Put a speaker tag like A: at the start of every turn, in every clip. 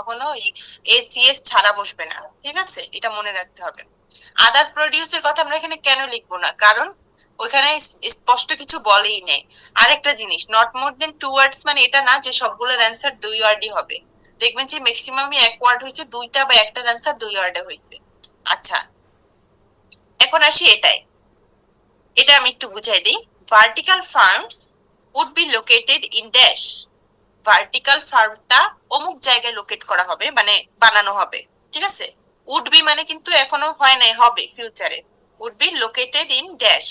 A: কখনো এসিএস ছাড়া বসবে না, ঠিক আছে? এটা মনে রাখতে হবে। আদার প্রডিউসের কথা আমরা এখানে কেন লিখবো না, কারণ ওইখানে স্পষ্ট কিছু বলেই নেই। আরেকটা জিনিস, not more then two words মানে এটা না যে সবগুলোর অ্যান্সার 2 ওয়ার্ডই হবে। দেখবেন যে ম্যাক্সিমামই 1 ওয়ার্ড হয়েছে, দুইটা বা একটার অ্যান্সার 2 ওয়ার্ডে হয়েছে। আচ্ছা, এখন আসি এটাই, এটা আমি একটু বুঝাই দিই। Vertical farms would be located in dash. Vertical ফার্মটা অমুক জায়গায় লোকেট করা হবে, মানে বানানো হবে, ঠিক আছে? উড বি মানে কিন্তু এখনো হয় নাই, হবে ফিউচারে। Would be located in dash,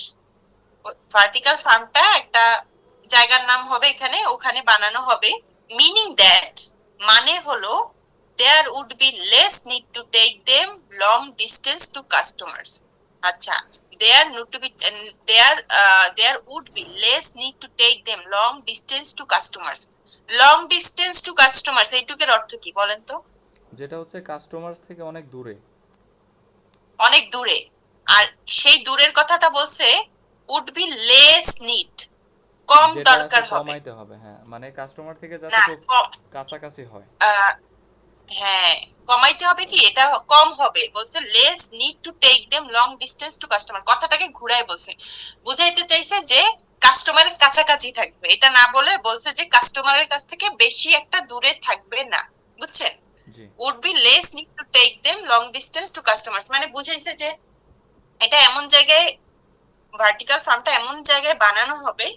A: vertical ফার্মটা একটা জায়গার নাম হবে, এখানে ওখানে বানানো হবে। মিনিং দ্যাট, মানে হলো there would be less need to take them long distance to customers. আচ্ছা, there need to be there would be less need to take them long distance to customers. Long distance to customers এইটুকের অর্থ কি বলেন তো?
B: যেটা হচ্ছে customer থেকে অনেক দূরে।
A: অনেক দূরে। আর সেই দূরের কথাটা বলছে উড বি লেস নিড, কম
B: যেটা আছে
A: দরকার হবে।
B: কমাইতে হবে, হ্যাঁ, মানে কাস্টমার থেকে যাতে
A: না
B: খুব কাছাকাছি হয়।
A: আহ, হ্যাঁ, কমাইতে হবে কি, এটা কম হবে বলছে, less need to take them long distance to customer, কথাটাকে ঘুরায় বলছে। বুঝাইতে চাইছে যে কাস্টমারের কাছাকাছি থাকবে, এটা না বলে বলছে যে কাস্টমারের কাছ থেকে বেশি একটা দূরে থাকবে না। বুঝছেন?
B: জি।
A: Would be less need to take them long distance to customers মানে বুঝাইছে যে এটা এমন জায়গায়, ভার্টিক্যাল ফার্মটা এমন জায়গায় বানানো হবে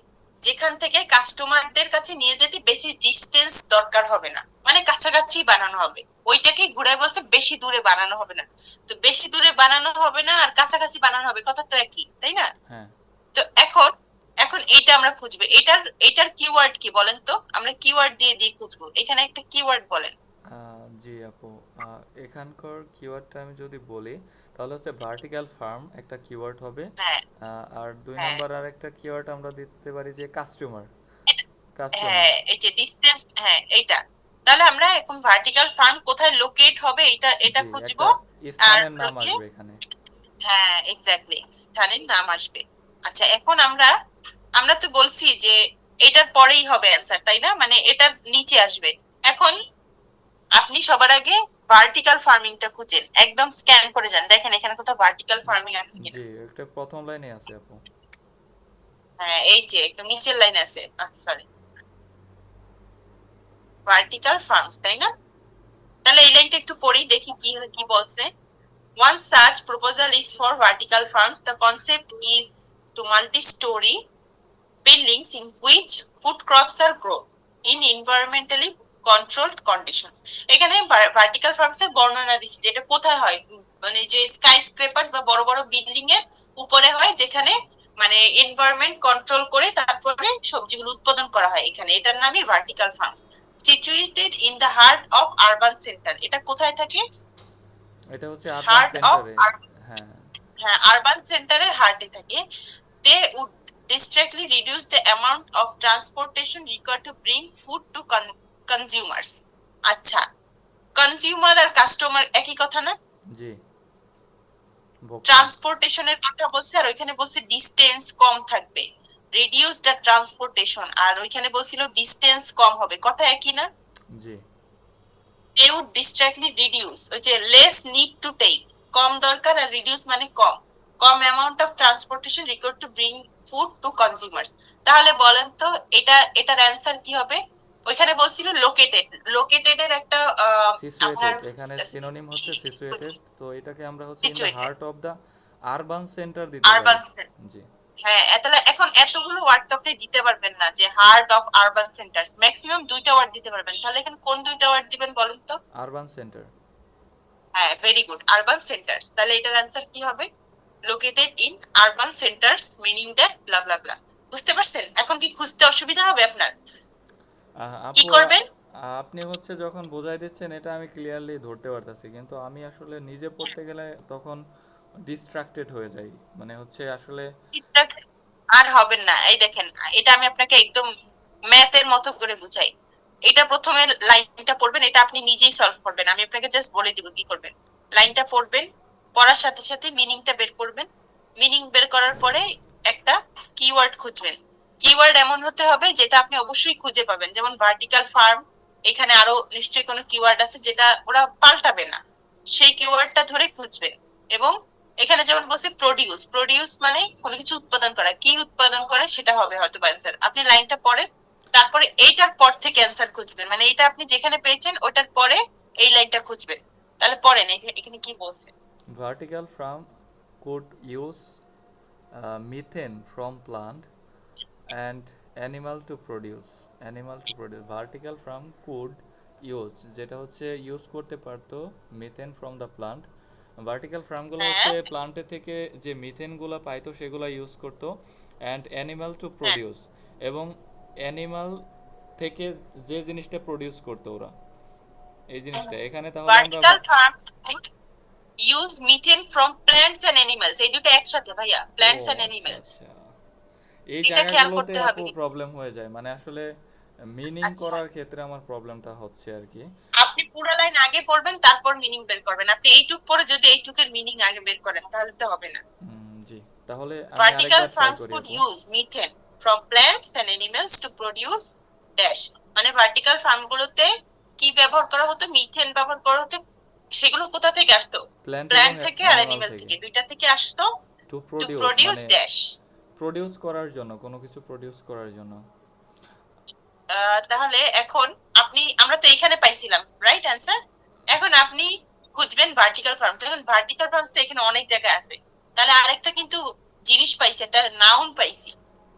A: যেখান থেকে কাস্টমারদের কাছে নিয়ে যেতে বেশি ডিস্টেন্স দরকার হবে না, মানে কাছাকাছি বানানো হবে। ওইটাকে ঘুরায় বলছে বেশি দূরে বানানো হবে না। তো বেশি দূরে বানানো হবে না আর কাছাকাছি বানানো হবে, কথা তো একই, তাই না?
B: হ্যাঁ।
A: তো এখন এখন এইটা আমরা খুঁজবো, এটার কিওয়ার্ড কি বলেন তো? আমরা কিওয়ার্ড দিয়ে দিয়ে খুঁজবো, এখানে একটা কিওয়ার্ড বলেন।
B: জি আপু, এখানকার কিওয়ার্ডটা আমি যদি বলি তাহলে হচ্ছে ভার্টিক্যাল ফার্ম একটা কিওয়ার্ড হবে।
A: হ্যাঁ,
B: আর দুই
A: হ্যাঁ,
B: নাম্বার আর একটা কিওয়ার্ড আমরা দিতে পারি যে কাস্টমার।
A: এটা-
B: কাস্টমার।
A: হ্যাঁ, এই যে ডিস্টেন্স, হ্যাঁ এইটা। তাহলে আমরা এখন ভার্টিক্যাল ফার্ম কোথায় লোকেট হবে এটা এটা
B: জি,
A: খুঁজবো।
B: একটা
A: আর
B: স্থানের
A: হলো
B: নাম
A: গিয়ে,
B: আসবে এখানে।
A: হ্যাঁ এক্স্যাক্টলি, স্থানের নাম আসবে। আচ্ছা, এখন আমরা আমরা তো বলছি যে এটার পরেই হবে অ্যান্সার, তাই না? মানে এটার নিচে আসবে। এখন আপনি সবার আগে ভার্টিক্যাল ফার্মিংটা খুঁজেন, একদম স্ক্যান করে যান, দেখেন এখানে কোথাও ভার্টিক্যাল ফার্মিং আছে কিনা।
B: জি, একটা প্রথম লাইনে আছে আপু।
A: হ্যাঁ, এই যে একদম নিচের লাইন আছে, সরি, ভার্টিক্যাল ফার্মস, তাই না? তাহলে এই লাইনটা একটু পড়ি, দেখি কি কি বলছে। One such proposal is for vertical farms. The concept is to multi-story buildings in which food crops are grown in environmentally controlled conditions. এখানে ভার্টিক্যাল ফার্মস এর বর্ণনা দিচ্ছে, যেটা কোথায় হয়, মানে যে স্কাই স্ক্রেপার্স বা বড় বড় বিল্ডিং এর উপরে হয়, যেখানে মানে এনভায়রনমেন্ট কন্ট্রোল করে তারপরে সবজিগুলো উৎপাদন করা হয়, এখানে এটার নামই vertical farms. Situated in the heart of urban center, এটা কোথায় থাকে?
B: এটা হচ্ছে আরবান
A: হার্ট অফ,
B: সেন্টারে। হ্যাঁ।
A: হ্যাঁ আরবান সেন্টারের হার্টে থাকে। They would distinctly reduce the amount of transportation required to bring food to consumers. আচ্ছা, কনজিউমার আর কাস্টমার একই কথা না?
B: জি, ভোক্তা।
A: ট্রান্সপোর্টেশনের কথা বলছে আর ওইখানে বলছে ডিস্টেন্স কম থাকবে, রিডিউস দ্য ট্রান্সপোর্টেশন, আর ওইখানে বলছিল ডিস্টেন্স কম হবে, কথা একই না?
B: জি।
A: they would distractly reduce, ওই যে less need to take, কম দরকার, আর reduce মানে কম, কম amount of transportation required to bring food to consumers। তাহলে বলেন তো এটার অ্যান্সার কি হবে? ওইখানে বলছিল লোকেটেড, লোকেটেড এর একটা আপনার
B: সিচুয়েটেড, এখানে সিনোনিম হচ্ছে সিচুয়েটেড, তো এটাকে আমরা হচ্ছে in the
A: situated,
B: heart of the urban centre দিতে পারি।
A: আরবান।
B: জি।
A: হ্যাঁ, তাহলে এখন এতগুলো ওয়ার্ড তো আপনি দিতে পারবেন না, যে heart of urban centers maximum দুইটা ওয়ার্ড দিতে পারবেন, তাহলে এখানে কোন দুইটা ওয়ার্ড দিবেন বলেন তো?
B: Urban centre.
A: হ্যাঁ, ভেরি গুড, আরবান সেন্টার্স। তাহলে এটার অ্যান্সার কি হবে? Located in urban centres meaning that blah blah blah. বুঝতে পারছেন? এখন কি খুঁজতে অসুবিধা হবে আপনার? কি
B: আপু,
A: করবেন?
B: আপনি হচ্ছে যখন বোঝাই দিচ্ছেন এটা আমি ক্লিয়ারলি ধরতে পারতেছি, কিন্তু আমি আসলে নিজে পড়তে গেলে তখন ডিস্ট্রাক্টেড হয়ে যাই, মানে হচ্ছে আসলে।
A: ঠিকঠাক আর হবেন না, এই দেখেন, এটা আমি আপনাকে একদম ম্যাথের মতো করে বুঝাই। এটা প্রথমে লাইনটা পড়বেন, এটা আপনি নিজেই সলভ করবেন, আমি আপনাকে জাস্ট বলে দিব কি করবেন। লাইনটা পড়বেন, পড়ার সাথে সাথে মিনিংটা বের করবেন, মিনিং বের করার পরে একটা কিওয়ার্ড খুঁজবেন। কিওয়ার্ড এমন হতে হবে যেটা আপনি অবশ্যই খুঁজে পাবেন, যেমন ভার্টিক্যাল ফার্ম, এখানে আরো নিশ্চয়ই কোনো কিওয়ার্ড আছে যেটা ওরা পাল্টাবে না, সেই কিওয়ার্ডটা ধরে খুঁজবে। এবং এখানে যেমন বলছে প্রডিউস, প্রডিউস মানে কোনো কিছু উৎপাদন করা, কি উৎপাদন করে সেটা হবে হয়তো অ্যান্সার। আপনি লাইনটা পড়ে তারপরে এইটার পর থেকে অ্যান্সার খুঁজবেন, মানে এটা আপনি যেখানে পেয়েছেন ওটার পরে এই লাইনটা খুঁজবেন। তাহলে পড়েন এখানে কি বলছে।
B: Vertical farm could use methane from plant and animal to produce vertical farm could use যেটা হচ্ছে ইউজ করতে পারতো methane from the plant. Vertical ফার্মগুলো
A: হ্যাঁ
B: হচ্ছে প্লান্টের থেকে যে মিথেনগুলো পাইতো সেগুলো ইউজ করতো, অ্যান্ড অ্যানিমাল টু
A: হ্যাঁ,
B: প্রডিউস, এবং অ্যানিমাল থেকে যে জিনিসটা প্রডিউস করতো ওরা, এই জিনিসটা এখানে তাহলে আমরা
A: vertical farms use methane from plants and animals, এই দুটো একসাথে ভাইয়া,
B: ও
A: প্ল্যান্টস এন্ড
B: আচ্ছা
A: অ্যানিমালস,
B: আচ্ছা, এই
A: এটা খেয়াল
B: জায়গাগুলোতে
A: করতে
B: আপু
A: হবে।
B: প্রবলেম হয়ে যায়, মানে আসলে মিনিং
A: আচ্ছা,
B: করার ক্ষেত্রে আমার প্রবলেমটা হচ্ছে আর কি।
A: আপনি পুরো লাইন আগে পড়বেন তারপর মিনিং বের করবেন। আপনি এইটুক পরে যদি এইটুকের মিনিং আগে বের করেন তাহলে তো হবে না।
B: জি, তাহলে আমি
A: ভার্টিক্যাল
B: আরেকবার ট্রাই
A: ফার্মস
B: করি
A: কুড
B: আপু।
A: Use methane from plants and animals to produce dash, মানে ভার্টিক্যাল ফার্মগুলোতে কি ব্যবহার করা হতো, মিথেন ব্যবহার করা হতো। সেগুলো কোথা থেকে আসতো?
B: প্ল্যান্ট এবং
A: প্ল্যান্ট থেকে আর
B: অ্যানিমাল
A: অ্যানিমাল
B: থেকে।
A: থেকে, দুইটা থেকে আসতো।
B: টু
A: টু
B: প্রডিউস
A: প্রডিউস
B: মানে
A: ড্যাশ,
B: প্রডিউস করার জন্য, কোনো কিছু প্রডিউস করার জন্য।
A: তাহলে এখন আমরা তো এখানে পাইছিলাম রাইট অ্যান্সার। এখন আপনি খুঁজবেন ভার্টিক্যাল ফার্মস। এখন ভার্টিক্যাল ফার্মস তো এখানে অনেক জায়গায় আছে, তাহলে আরেকটা কিন্তু জিনিস পাইছি, একটা নাউন পাইছি,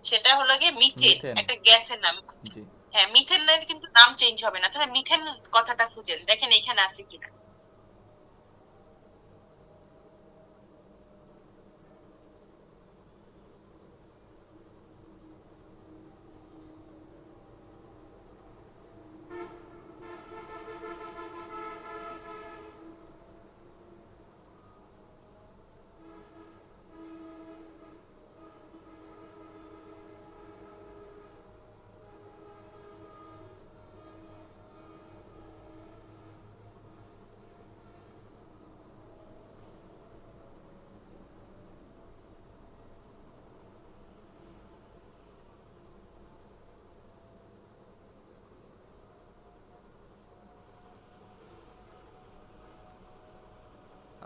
A: সেটা হলো গিয়ে মিথেন,
B: মিথেন,
A: একটা গ্যাসের নাম।
B: জি।
A: হ্যাঁ, মিথেনের কিন্তু নাম চেঞ্জ হবে না। তাহলে মিথেন কথাটা খুঁজেন, দেখেন এখানে আছে কিনা।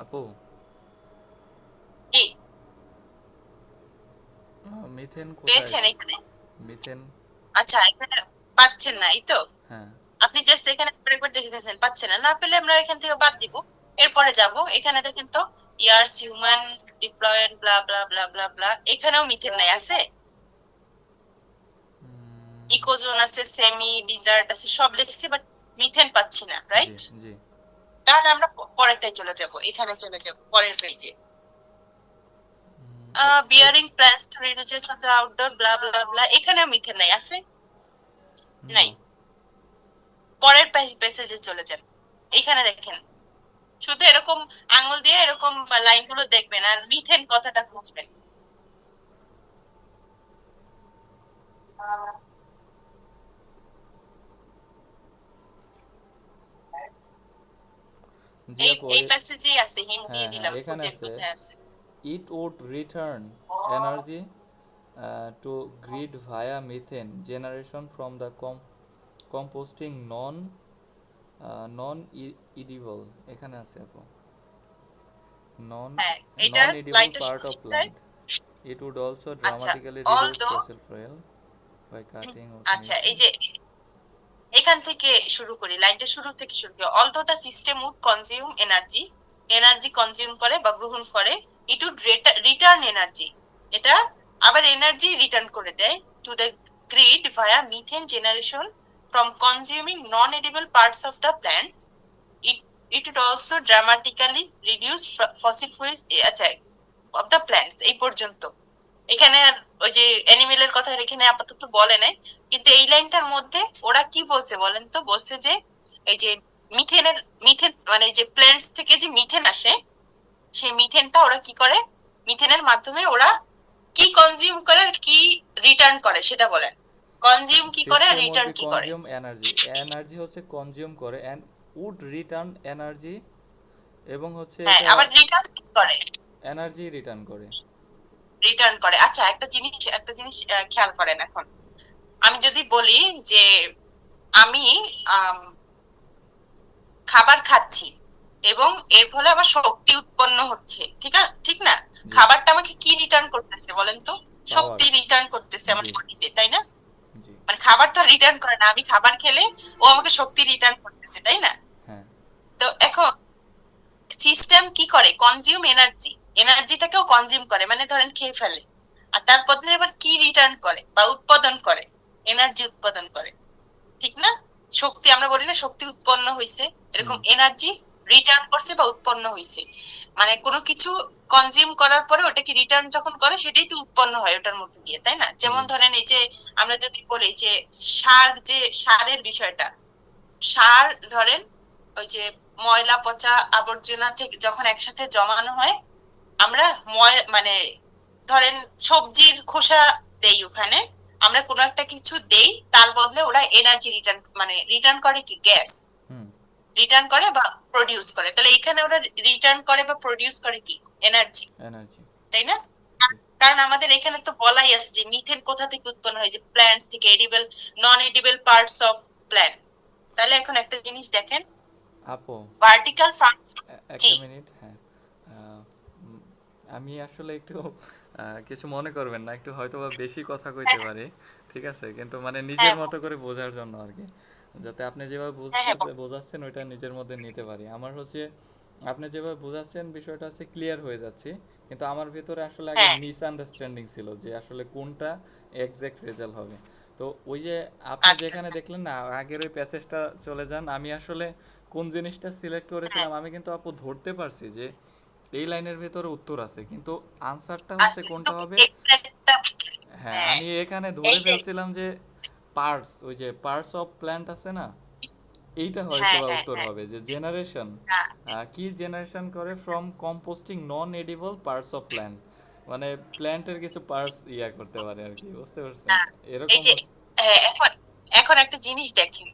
B: আপু,
A: কি
B: মিথেন কোথায়?
A: পেয়েছেন এখানে?
B: মিথেন,
A: আচ্ছা, এখানে পাচ্ছেন না এই তো।
B: হ্যাঁ।
A: আপনি জাস্ট এখানে একবার দেখে গেছেন, পাচ্ছেন না, না পেলে আমরা এখান থেকে বাদ দিব। এরপরে যাব, এখানে দেখেন তো ইয়ার্স হিউম্যান ডিপ্লয়েড ব্লা ব্লা ব্লা ব্লা ব্লা, এখানেও মিথেন নাই আছে। ইকোজোন আছে, সেমি ডিজার্ট আছে, সব লিখছি, বাট মিথেন পাচ্ছি না,
B: জি
A: রাইট?
B: জি।
A: তাহলে আমরা পরেরটাই চলে যাব, এখানে চলে যাব পরের পেজে। Bearing plants to reduce the outdoor blah blah blah, এখানেও মিথেন নাই আছে, নাই।
B: নো।
A: পরের প্যাসেজে চলে যান, এখানে দেখেন, শুধু এরকম আঙুল দিয়ে এরকম লাইনগুলো দেখবেন আর মিথেন কথাটা খুঁজবেন।
B: জি
A: এই
B: আপু,
A: এই প্যাসেজেই আছে, হিন্ট
B: হ্যাঁ
A: দিয়ে
B: হ্যাঁ,
A: দিলাম,
B: এখানে
A: খুঁজেন
B: আছে
A: কোথায় আছে।
B: it would return energy to grid via methane generation from the composting non edible, এখানে আছে আপু, non
A: হ্যাঁ, এটা
B: non edible
A: লাইনটা
B: part
A: শুরু
B: of
A: হয়।
B: plant. It would also
A: আচ্ছা,
B: dramatically reduce
A: although,
B: fossil fuel by cutting out
A: আচ্ছা এই
B: methane.
A: যে এখান থেকে শুরু করি, লাইনটা শুরু থেকে শুরু করি। Although the system would consume energy, energy consume করে বা গ্রহণ করে। ইট উড রিটার্ন এনার্জি, এটা আবার এনার্জি রিটার্ন করে দেয় to the grid via methane generation from consuming non edible parts of the plants. It it would also dramatically reduce fossil fuels, আচ্ছা, of the plants এই পর্যন্ত। এখানে আর ওই যে অ্যানিমেলের কথা এখানে আপাতত বলে নাই, কিন্তু এই লাইনটার মধ্যে ওরা কি বলছে বলেন তো, বলছে যে এই যে মিথেন মানে যে প্ল্যান্টস থেকে যে মিথেন আসে, সেই মিথেনটা ওরা কি করে, মিথেনের মাধ্যমে ওরা কি কনজিউম করে আর কি রিটার্ন করে সেটা বলেন। কনজিউম কি করে আর
B: সিস্টেম would
A: রিটার্ন
B: be
A: কি করে?
B: consume energy, এনার্জি হচ্ছে কনজিউম করে, অ্যান্ড would return এনার্জি, এবং হচ্ছে
A: হ্যাঁ,
B: এটা
A: আবার রিটার্ন কি করে?
B: এনার্জি রিটার্ন করে।
A: রিটার্ন করে। আচ্ছা, একটা জিনিস খেয়াল করেন এখন। আমি যদি বলি যে আমি আম, খাবার খাচ্ছি এবং এর ফলে আমার শক্তি উৎপন্ন হচ্ছে, ঠিক না?
B: জি।
A: খাবারটা আমাকে কি রিটার্ন করতেছে বলেন তো?
B: পাওয়ার।
A: শক্তি রিটার্ন করতেছে আমার
B: জি।
A: বডিতে, তাই না?
B: জি।
A: মানে খাবার তো রিটার্ন করে না, আমি খাবার খেলে ও আমাকে শক্তি রিটার্ন করতেছে, তাই না?
B: হ্যাঁ।
A: তো এখন সিস্টেম কি করে, কনজিউম এনার্জি, এনার্জিটাকেও কনজিউম করে, মানে ধরেন খেয়ে ফেলে, আর তার বদলে আবার কি রিটার্ন করে বা উৎপাদন করে, এনার্জি উৎপাদন করে, ঠিক না? শক্তি, আমরা বলি না শক্তি উৎপন্ন হয়েছে,
B: হুম।
A: এরকম এনার্জি রিটার্ন করছে বা উৎপন্ন হয়েছে। মানে কোনো কিছু কনজিউম করার পরে ওটাকে রিটার্ন যখন করে সেটাই তো উৎপন্ন হয় ওটার মধ্যে দিয়ে, তাই না?
B: জি।
A: যেমন ধরেন এই যে আমরা যদি বলি যে সার, যে সারের বিষয়টা, সার ধরেন ওই যে ময়লা পচা আবর্জনা থেকে যখন একসাথে জমানো হয়, আমরা মানে ধরেন সবজির খোসা দেই ওখানে, আমরা কোনো একটা কিছু দেই, তার বদলে ওরা এনার্জি রিটার্ন, মানে রিটার্ন করে কি, গ্যাস
B: হুম।
A: রিটার্ন করে বা প্রডিউস করে। তাহলে এখানে ওরা রিটার্ন করে বা প্রডিউস করে কি, এনার্জি,
B: এনার্জি।
A: তাই না?
B: জি।
A: কারণ আমাদের এখানে তো বলাই আছে যে মিথেন কোথা থেকে উৎপন্ন হয়, যে প্ল্যান্টস থেকে, edible non edible parts of plant. তাহলে এখন একটা জিনিস দেখেন,
B: আপু,
A: ভার্টিক্যাল ফার্ম। জি,
B: একটা মিনিট। হ্যাঁ। আহ, উম, আমি আসলে একটু কিছু মনে করবেন না, একটু হয়তো বা বেশি কথা কইতে
A: হ্যাঁ
B: পারি। ঠিক আছে, কিন্তু মানে নিজের
A: হ্যাঁ
B: মতো করে বোঝার জন্য আর কি, যাতে আপনি যেভাবে
A: হ্যাঁ হ্যাঁ
B: বোঝাচ্ছেন ওইটা নিজের মধ্যে নিতে পারি। আমার হচ্ছে আপনি যেভাবে বোঝাচ্ছেন বিষয়টা হচ্ছে ক্লিয়ার হয়ে যাচ্ছে, কিন্তু আমার ভিতরে আসলে আগে
A: হ্যাঁ।
B: মিসআন্ডারস্ট্যান্ডিং ছিল যে আসলে কোনটা এক্সাক্ট রেজাল্ট হবে। তো ওই যে আপনি
A: আচ্ছা
B: যেখানে
A: আচ্ছা।
B: দেখলেন না, আগের ওই প্যাসেজটা চলে যান। আমি আসলে কোন জিনিসটা সিলেক্ট
A: হ্যাঁ,
B: করেছিলাম আমি কিন্তু আপু ধরতে পারছি যে এই লাইনের ভেতরে উত্তর আছে, কিন্তু আনসারটা হচ্ছে
A: আচ্ছা
B: কোনটা
A: তুমি
B: হবে।
A: একটা,
B: হ্যাঁ,
A: হ্যাঁ
B: আমি এখানে
A: এই
B: ধরে
A: যে,
B: ফেলছিলাম যে পার্টস, ওই যে পার্টস অফ প্ল্যান্ট আছে না, এইটা হয়তো
A: হ্যাঁ
B: বা
A: হ্যাঁ
B: উত্তর
A: হ্যাঁ
B: হবে যে জেনারেশন,
A: হ্যাঁ
B: কি জেনারেশন করে from composting non edible parts of plant, মানে প্ল্যান্টের কিছু পার্টস ইয়া করতে পারে আর কি, বুঝতে পারছেন?
A: হ্যাঁ। এই
B: এরকম
A: যে,
B: হচ্ছে।
A: হ্যাঁ, এখন এখন একটা জিনিস দেখেন,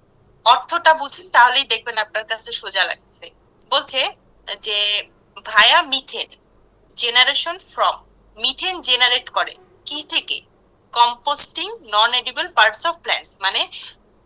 A: অর্থটা বুঝেন তাহলেই দেখবেন আপনার কাছে সোজা লাগছে। বলছে যে via methane generation from, methane generate করে কি থেকে, composting non edible parts of plants, মানে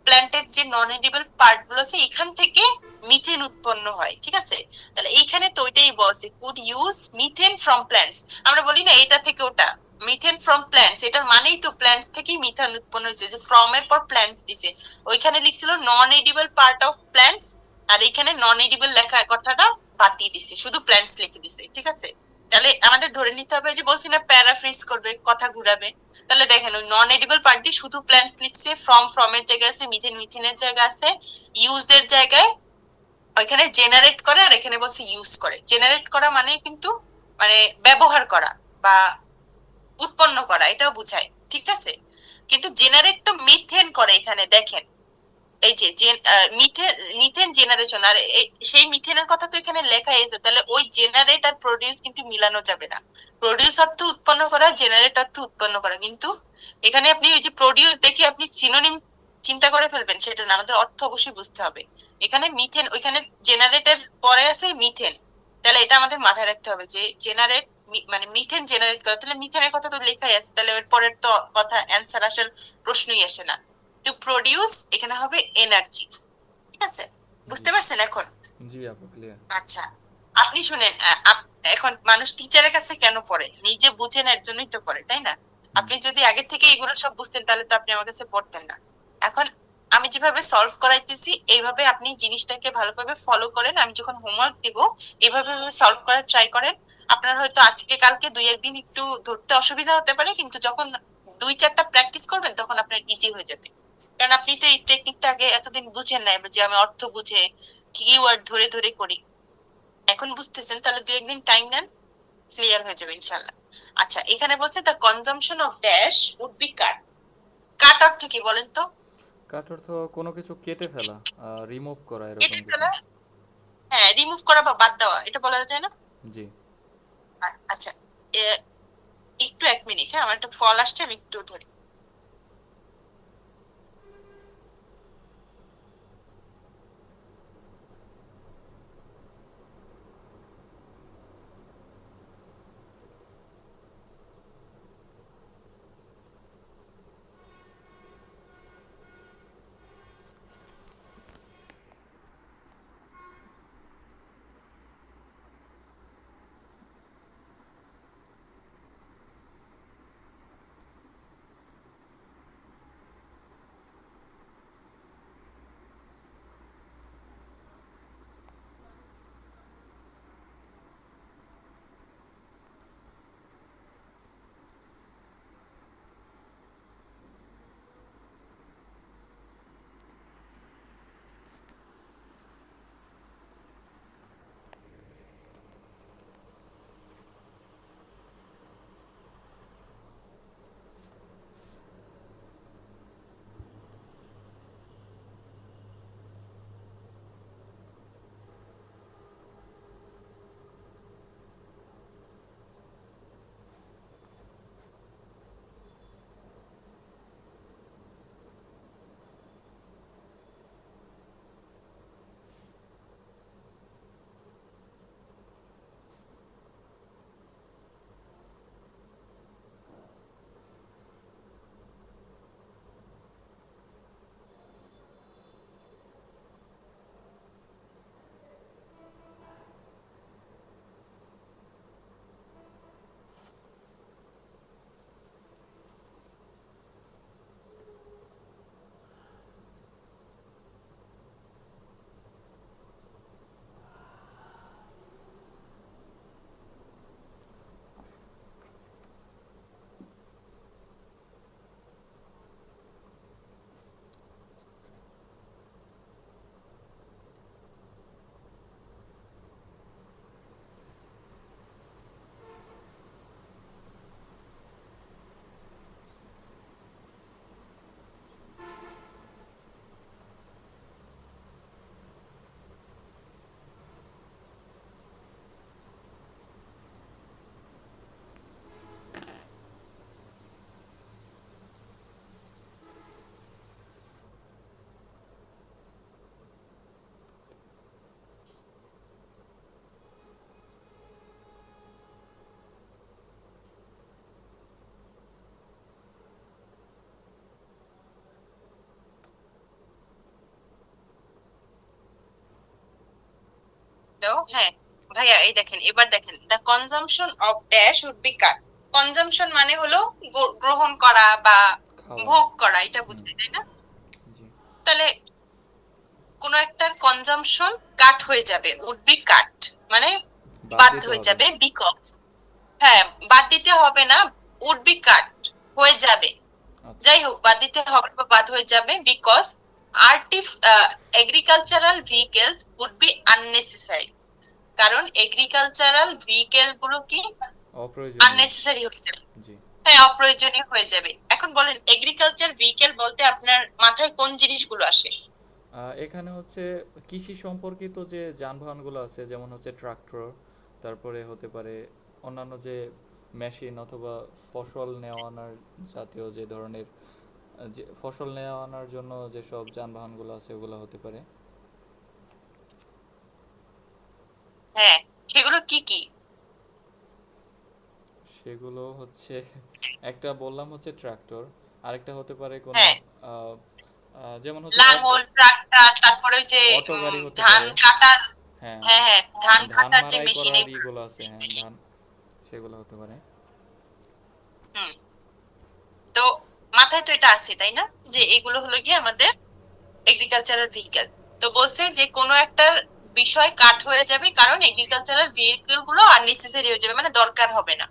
A: প্ল্যান্টের যে নন এডিবল পার্ট গুলো আছে এখান থেকে মিথেন উৎপন্ন হয়, ঠিক আছে? তাহলে এইখানে তো ওইটাই বলছে, could use methane from plants. আমরা বলি না এটা থেকে ওটা, মিথেন ফ্রম প্ল্যান্টস, এটার মানেই তো প্ল্যান্টস থেকেই মিথেন উৎপন্ন হয়েছে, যে ফ্রম এর পর প্ল্যান্টস দিছে, ওইখানে লিখছিল নন এডিবল পার্ট অফ প্ল্যান্টস, আর এখানে নন এডিবল লেখা কথাটা বাদ দিয়ে দিছে, শুধু প্ল্যান্টস লিখে দিছে, ঠিক আছে? তাহলে আমাদের ধরে নিতে হবে, যে বলছি না প্যারাফ্রেজ করবে, কথা ঘুরাবে। তাহলে দেখেন ওই নন এডিবল পার্ট দিয়ে শুধু প্ল্যান্টস লিখছে, ফ্রম এর জায়গায় আছে মিথেন, মিথেনের জায়গায় আছে ইউজ এর জায়গায়, ওইখানে জেনারেট করে, আর এখানে বলছে ইউজ করে। জেনারেট করা মানে কিন্তু মানে ব্যবহার করা বা উৎপন্ন করা, এটাও বুঝায়, ঠিক আছে? কিন্তু জেনারেট তো মিথেন করে, এখানে দেখেন এই যে মিথেন, মিথেন জেনারেশন, আর সেই মিথেনের কথা তো এখানে লেখা আছে, তাহলে ওই জেনারেট আর প্রডিউস কিন্তু মিলানো যাবে না। প্রডিউস অর্থ উৎপন্ন করা, জেনারেট অর্থ উৎপন্ন করা, কিন্তু এখানে আপনি ওই যে প্রডিউস দেখে আপনি সিনোনিম চিন্তা করে ফেলবেন সেটা না, আমাদের অর্থ অবশ্যই বুঝতে হবে। এখানে মিথেন, ওইখানে জেনারেটের পরে আছে মিথেন, তাহলে এটা আমাদের মাথায় রাখতে হবে যে জেনারেট মানে মিথেন জেনারেট করে, তাহলে মিথেনের কথা তো লেখাই আছে, তাহলে এর পরের তো কথা অ্যান্সার আসার প্রশ্নই আসে না। টু প্রডিউস এখানে হবে এনার্জি, ঠিক আছে?
B: জি।
A: বুঝতে পারছেন এখন?
B: জি আপু, ক্লিয়ার।
A: আচ্ছা, আপনি শুনেন, এখন মানুষ টিচারের কাছে কেন পড়ে, নিজে বুঝেন এর জন্যই তো পড়ে, তাই না?
B: হুম।
A: আপনি যদি আগে থেকে এগুলো সব বুঝতেন তাহলে তো আপনি আমার কাছে পড়তেন না। এখন আমি যেভাবে সলভ করাইতেছি এইভাবে আপনি জিনিসটাকে ভালোভাবে ফলো করেন, আমি যখন হোমওয়ার্ক দিব এইভাবে সলভ করার ট্রাই করেন। আপনার হয়তো আজকে কালকে দুই একদিন একটু ধরতে অসুবিধা হতে পারে, কিন্তু যখন দুই চারটা প্র্যাকটিস করবেন তখন আপনার ইজি হয়ে যাবে। কারণ আপনি তো এই টেকনিকটা আগে এতদিন বুঝেন না, যে আমি অর্থ বুঝে কিওয়ার্ড ধরে ধরে করি, এখন বুঝতেছেন, তাহলে দু একদিন টাইম নেন, ক্লিয়ার হয়ে যাবে ইনশাল্লাহ। আচ্ছা, এখানে বলছে the consumption of dash would be cut, cut অর্থ কি বলেন তো?
B: কাট অর্থ কোনো কিছু কেটে ফেলা, রিমুভ করা, এরকম
A: কেটে
B: কিছু।
A: ফেলা, হ্যাঁ রিমুভ করা বা বাদ দেওয়া, এটা বলা যায় না?
B: জি।
A: আচ্ছা, একটু এক মিনিট, হ্যাঁ আমার একটা কল আসছে, আমি একটু ধরি। তো হ্যাঁ ভাইয়া, এই দেখেন, এবার দেখেন, the consumption of dash would be cut. Consumption মানে হলো গ্রহণ করা বা
B: খাওয়া।
A: ভোগ করা, এটা
B: হুম।
A: বুঝায়, তাই না?
B: জি।
A: তাহলে কোন একটা কনজাম্পশন কাট হয়ে যাবে, উড বি কাট মানে
B: বাদ
A: বাদ
B: দিতে
A: হয়ে
B: হবে।
A: যাবে, বিকজ, হ্যাঁ, বাদ দিতে হবে না, উড বি কাট হয়ে যাবে,
B: আচ্ছা।
A: যাই হোক, বাদ দিতে হবে বা বাদ হয়ে যাবে, বিকজ আর্টিফ agricultural vehicles would be unnecessary. কারণ এগ্রিকালচারাল ভেহিকেল গুলো কি
B: অপ্রয়োজনীয়।
A: আননেসেসারি হয়ে যাবে,
B: জি।
A: হ্যাঁ, অপ্রয়োজনীয় হয়ে যাবে। এখন বলেন, এগ্রিকালচার ভেহিকেল বলতে আপনার মাথায় কোন জিনিসগুলো আসে?
B: এখানে হচ্ছে কৃষি সম্পর্কিত যে যানবাহনগুলো আছে, যেমন হচ্ছে ট্রাক্টর, তারপরে হতে পারে অন্যান্য যে মেশিন অথবা ফসল নেওয়া আনার জাতীয় যে ধরনের যে ফসল নেওয়া আনার জন্য যেসব যানবাহনগুলো আছে ওগুলো হতে পারে।
A: হ্যাঁ, সেগুলো কি কি?
B: সেগুলো হচ্ছে একটা বললাম হচ্ছে ট্রাক্টর, আরেকটা হতে পারে কোনো
A: হ্যাঁ,
B: আহ, যেমন হচ্ছে অটো,
A: লাঙ্গল, ট্রাক্টর, তারপরে ওই যে
B: অটো গাড়ি হতে
A: ধান
B: পারে।
A: কাটার,
B: হ্যাঁ,
A: হ্যাঁ হ্যাঁ, ধান
B: ধান
A: কাটার যে
B: মাড়াই
A: মেশিন,
B: করার
A: এগুলো।
B: ইগুলো আছে, হ্যাঁ ধান, সেগুলো হতে পারে।
A: হুম। তো মাথায় তো এটা আছে, তাই না, যে এগুলো হলো গিয়ে আমাদের এগ্রিকালচারাল ভেহিকেল। তো বলছে যে কোনো একটা বিষয় কাট হয়ে যাবে কারণ এগ্রিকালচারাল ভেহিকেল গুলো আননেসেসারি হয়ে যাবে, মানে দরকার হবে না।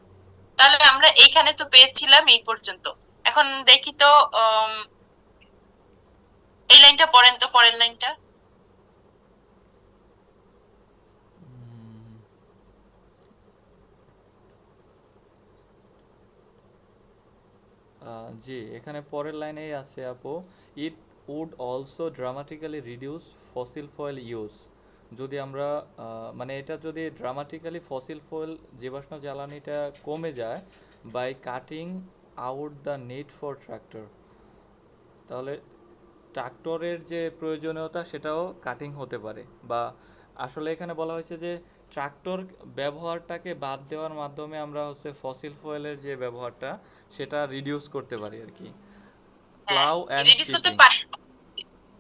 A: তাহলে আমরা এইখানে তো পেয়েছিলাম এই পর্যন্ত। এখন দেখি তো, উম, এই লাইনটা পড়েন তো, পরের লাইনটা।
B: জি, এখানে পরের লাইনেই আছে আপু, it would also dramatically reduce fossil fuel use. যদি আমরা মানে এটা যদি ড্রামাটিক্যালি ফসিল ফুয়েল জীবাশ্ম জ্বালানিটা কমে যায় by cutting out the need for tractor, তাহলে ট্রাক্টরের যে প্রয়োজনীয়তা সেটাও কাটিং হতে পারে। বা আসলে এখানে বলা হয়েছে যে ট্রাক্টর ব্যবহারটাকে বাদ দেওয়ার মাধ্যমে আমরা হচ্ছে ফসিল ফুয়েলের যে ব্যবহারটা সেটা রিডিউস করতে পারি আর কি।
A: হ্যাঁ,
B: প্লাউ অ্যান্ড
A: রিডিউস হতে
B: শিপিং।
A: পারে।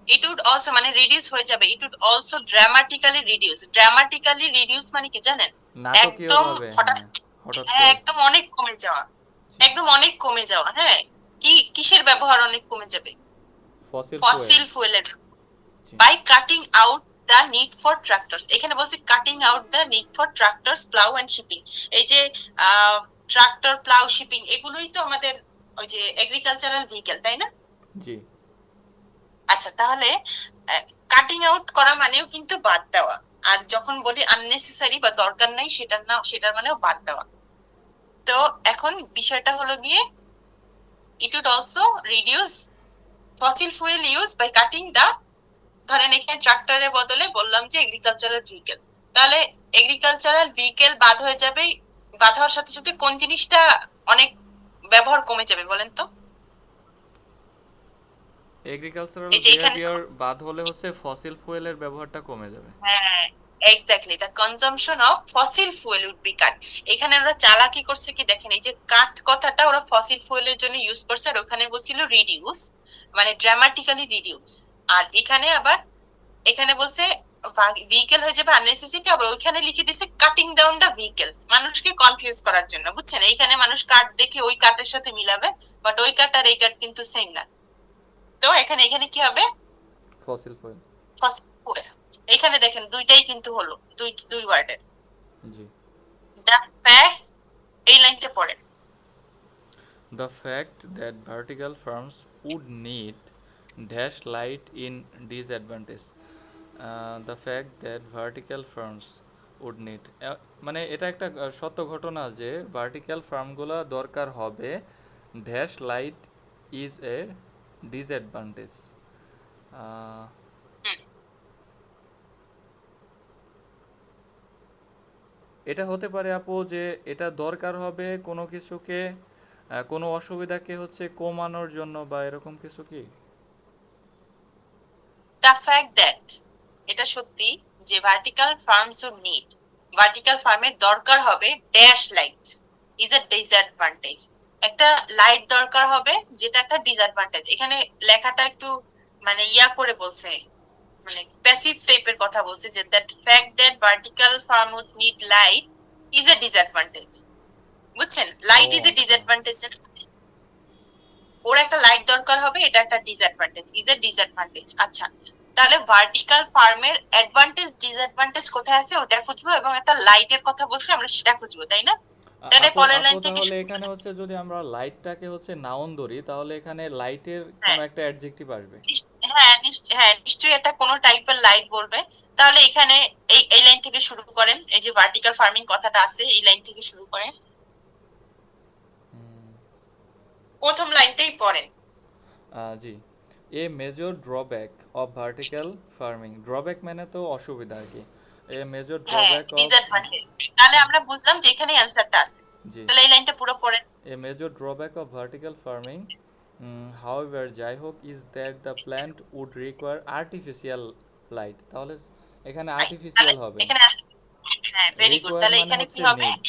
A: ইট উড অলসো মানে রিডিউস হয়ে যাবে, it would also dramatically reduce. Dramatically reduce মানে কি জানেন? একদম
B: নাটকীয়ভাবে,
A: হঠাৎ,
B: হ্যাঁ, হঠাৎ
A: হ্যাঁ,
B: করে।
A: একদম অনেক কমে যাওয়া,
B: জি।
A: একদম অনেক কমে যাওয়া, হ্যাঁ। কি কিসের ব্যবহার অনেক কমে যাবে?
B: Fossil fuel.
A: ফসিল ফুয়েলের।
B: জি।
A: By cutting out the need for tractors, এখানে বলছে cutting out the need for tractors, plough and shipping. এই যে ট্রাক্টর, প্লাউ, শিপিং, এগুলোই তো আমাদের ওই যে এগ্রিকালচারাল ভেহিকেল, তাই না?
B: জি।
A: আচ্ছা, তাহলে কাটিং আউট করা মানেও কিন্তু বাদ দেওয়া। আর যখন বলি আননেসেসারি বা দরকার নাই, সেটার না, সেটার মানেও বাদ দেওয়া। তো এখন বিষয়টা হলো গিয়ে, it would also reduce fossil fuel use by cutting the, ধরেন এখানে ট্রাক্টরের বদলে বললাম যে এগ্রিকালচারাল ভেহিকেল। তাহলে এগ্রিকালচারাল ভেহিকেল বাদ হয়ে যাবে, বাদ হওয়ার সাথে সাথে কোন জিনিসটা অনেক ব্যবহার কমে যাবে বলেন তো?
B: এগ্রিকালচারাল
A: এই যে এখানে তো,
B: বিহেভিয়ার বাদ হলে হচ্ছে ফসিল ফুয়েলের ব্যবহারটা কমে যাবে।
A: হ্যাঁ, exactly, the consumption of fossil fuel would be cut. এখানে ওরা চালাকি করছে কি দেখেন, এই যে কাট কথাটা ওরা ফসিল ফুয়েলের জন্য ইউজ করছে, আর ওখানে বলছিল রিডিউস, মানে ড্রামাটিক্যালি রিডিউস। আর এখানে আবার, এখানে বলছে ভেহিকেল হয়ে যাবে আননেসেসারি, আবার ওইখানে লিখে দিছে কাটিং ডাউন দা ভেহিকেলস, মানুষকে কনফিউজ করার জন্য, বুঝছেন? এইখানে মানুষ কাট দেখে ওই কাটের সাথে মিলাবে, বাট ওই কাট আর এই কাট কিন্তু সেম না। তো এখানে এখানে কি হবে?
B: Fossil fuel.
A: Fossil fuel. এখানে দেখেন দুইটাই কিন্তু হলো, দুই দুই ওয়ার্ডের।
B: জি।
A: দ্য ফ্যাক্ট, এই লাইনটা পড়েন।
B: The fact that vertical farms would need dash light in disadvantage. The fact that vertical farms would need মানে এটা একটা সত্য ঘটনা যে ভার্টিক্যাল ফার্মগুলো দরকার হবে, dash light is a disadvantage.
A: হুম,
B: এটা হতে পারে আপু যে এটা দরকার হবে কোনো কিছুকে, কোনো অসুবিধাকে হচ্ছে কমানোর জন্য বা এরকম কিছু কি?
A: দ্য ফ্যাক্ট দ্যাট, এটা সত্যি যে vertical farms would need, vertical ফার্মের দরকার হবে dash light is a disadvantage, একটা লাইট দরকার হবে যেটা একটা ডিসঅ্যাডভান্টেজ। এখানে লেখাটা একটু মানে ইয়া করে বলছে, মানে প্যাসিভ টাইপের কথা বলছে, যে that fact that vertical farm would need light is a disadvantage. বুঝছেন,
B: ও
A: লাইট ইজ এ
B: আচ্ছা।
A: ডিসঅ্যাডভান্টেজ, ওর একটা লাইট দরকার হবে, এটা একটা ডিসঅ্যাডভান্টেজ, ইজ এ ডিসঅ্যাডভান্টেজ। আচ্ছা, তাহলে ভার্টিক্যাল ফার্মের অ্যাডভান্টেজ ডিসঅ্যাডভান্টেজ কোথায় আছে ওটা খুঁজবো, এবং একটা লাইটের কথা বলছে আমরা সেটা খুঁজবো, তাই না? তাহলে
B: আপু
A: পরের
B: আপু
A: লাইন থেকে
B: তাহলে
A: শুরু
B: এখানে
A: করি।
B: হচ্ছে যদি আমরা লাইটটাকে হচ্ছে নাউন ধরি, তাহলে এখানে লাইটের কোনো
A: হ্যাঁ,
B: একটা অ্যাডজেক্টিভ আসবে।
A: হ্যাঁ নিশ্চয়ই একটা কোনো টাইপের লাইট বলবে। তাহলে এখানে এই লাইন থেকে শুরু করেন, এই যে ভার্টিক্যাল ফার্মিং কথাটা আছে এই লাইন থেকে শুরু করেন, প্রথম লাইনটাই পড়েন।
B: জি। A major drawback of vertical farming, drawback মানে তো অসুবিধা আর কি। এ মেজর
A: হ্যাঁ,
B: ড্রব্যাক অফ,
A: ডিসঅ্যাডভান্টেজ। তাহলে আমরা বুঝলাম যে এখানে অ্যান্সারটা আছে।
B: জি,
A: তাহলে এই লাইনটা পুরো পড়েন।
B: A major drawback of vertical farming however যাই হোক is that the plant would require artificial light, তাহলে এখানে
A: নাই, তাহলে
B: আর্টিফিশিয়াল হবে।
A: এখানে হ্যাঁ ভেরি গুড,
B: রিকোয়ার
A: তাহলে
B: মানে
A: এখানে কি
B: হচ্ছে
A: হবে?
B: নিড,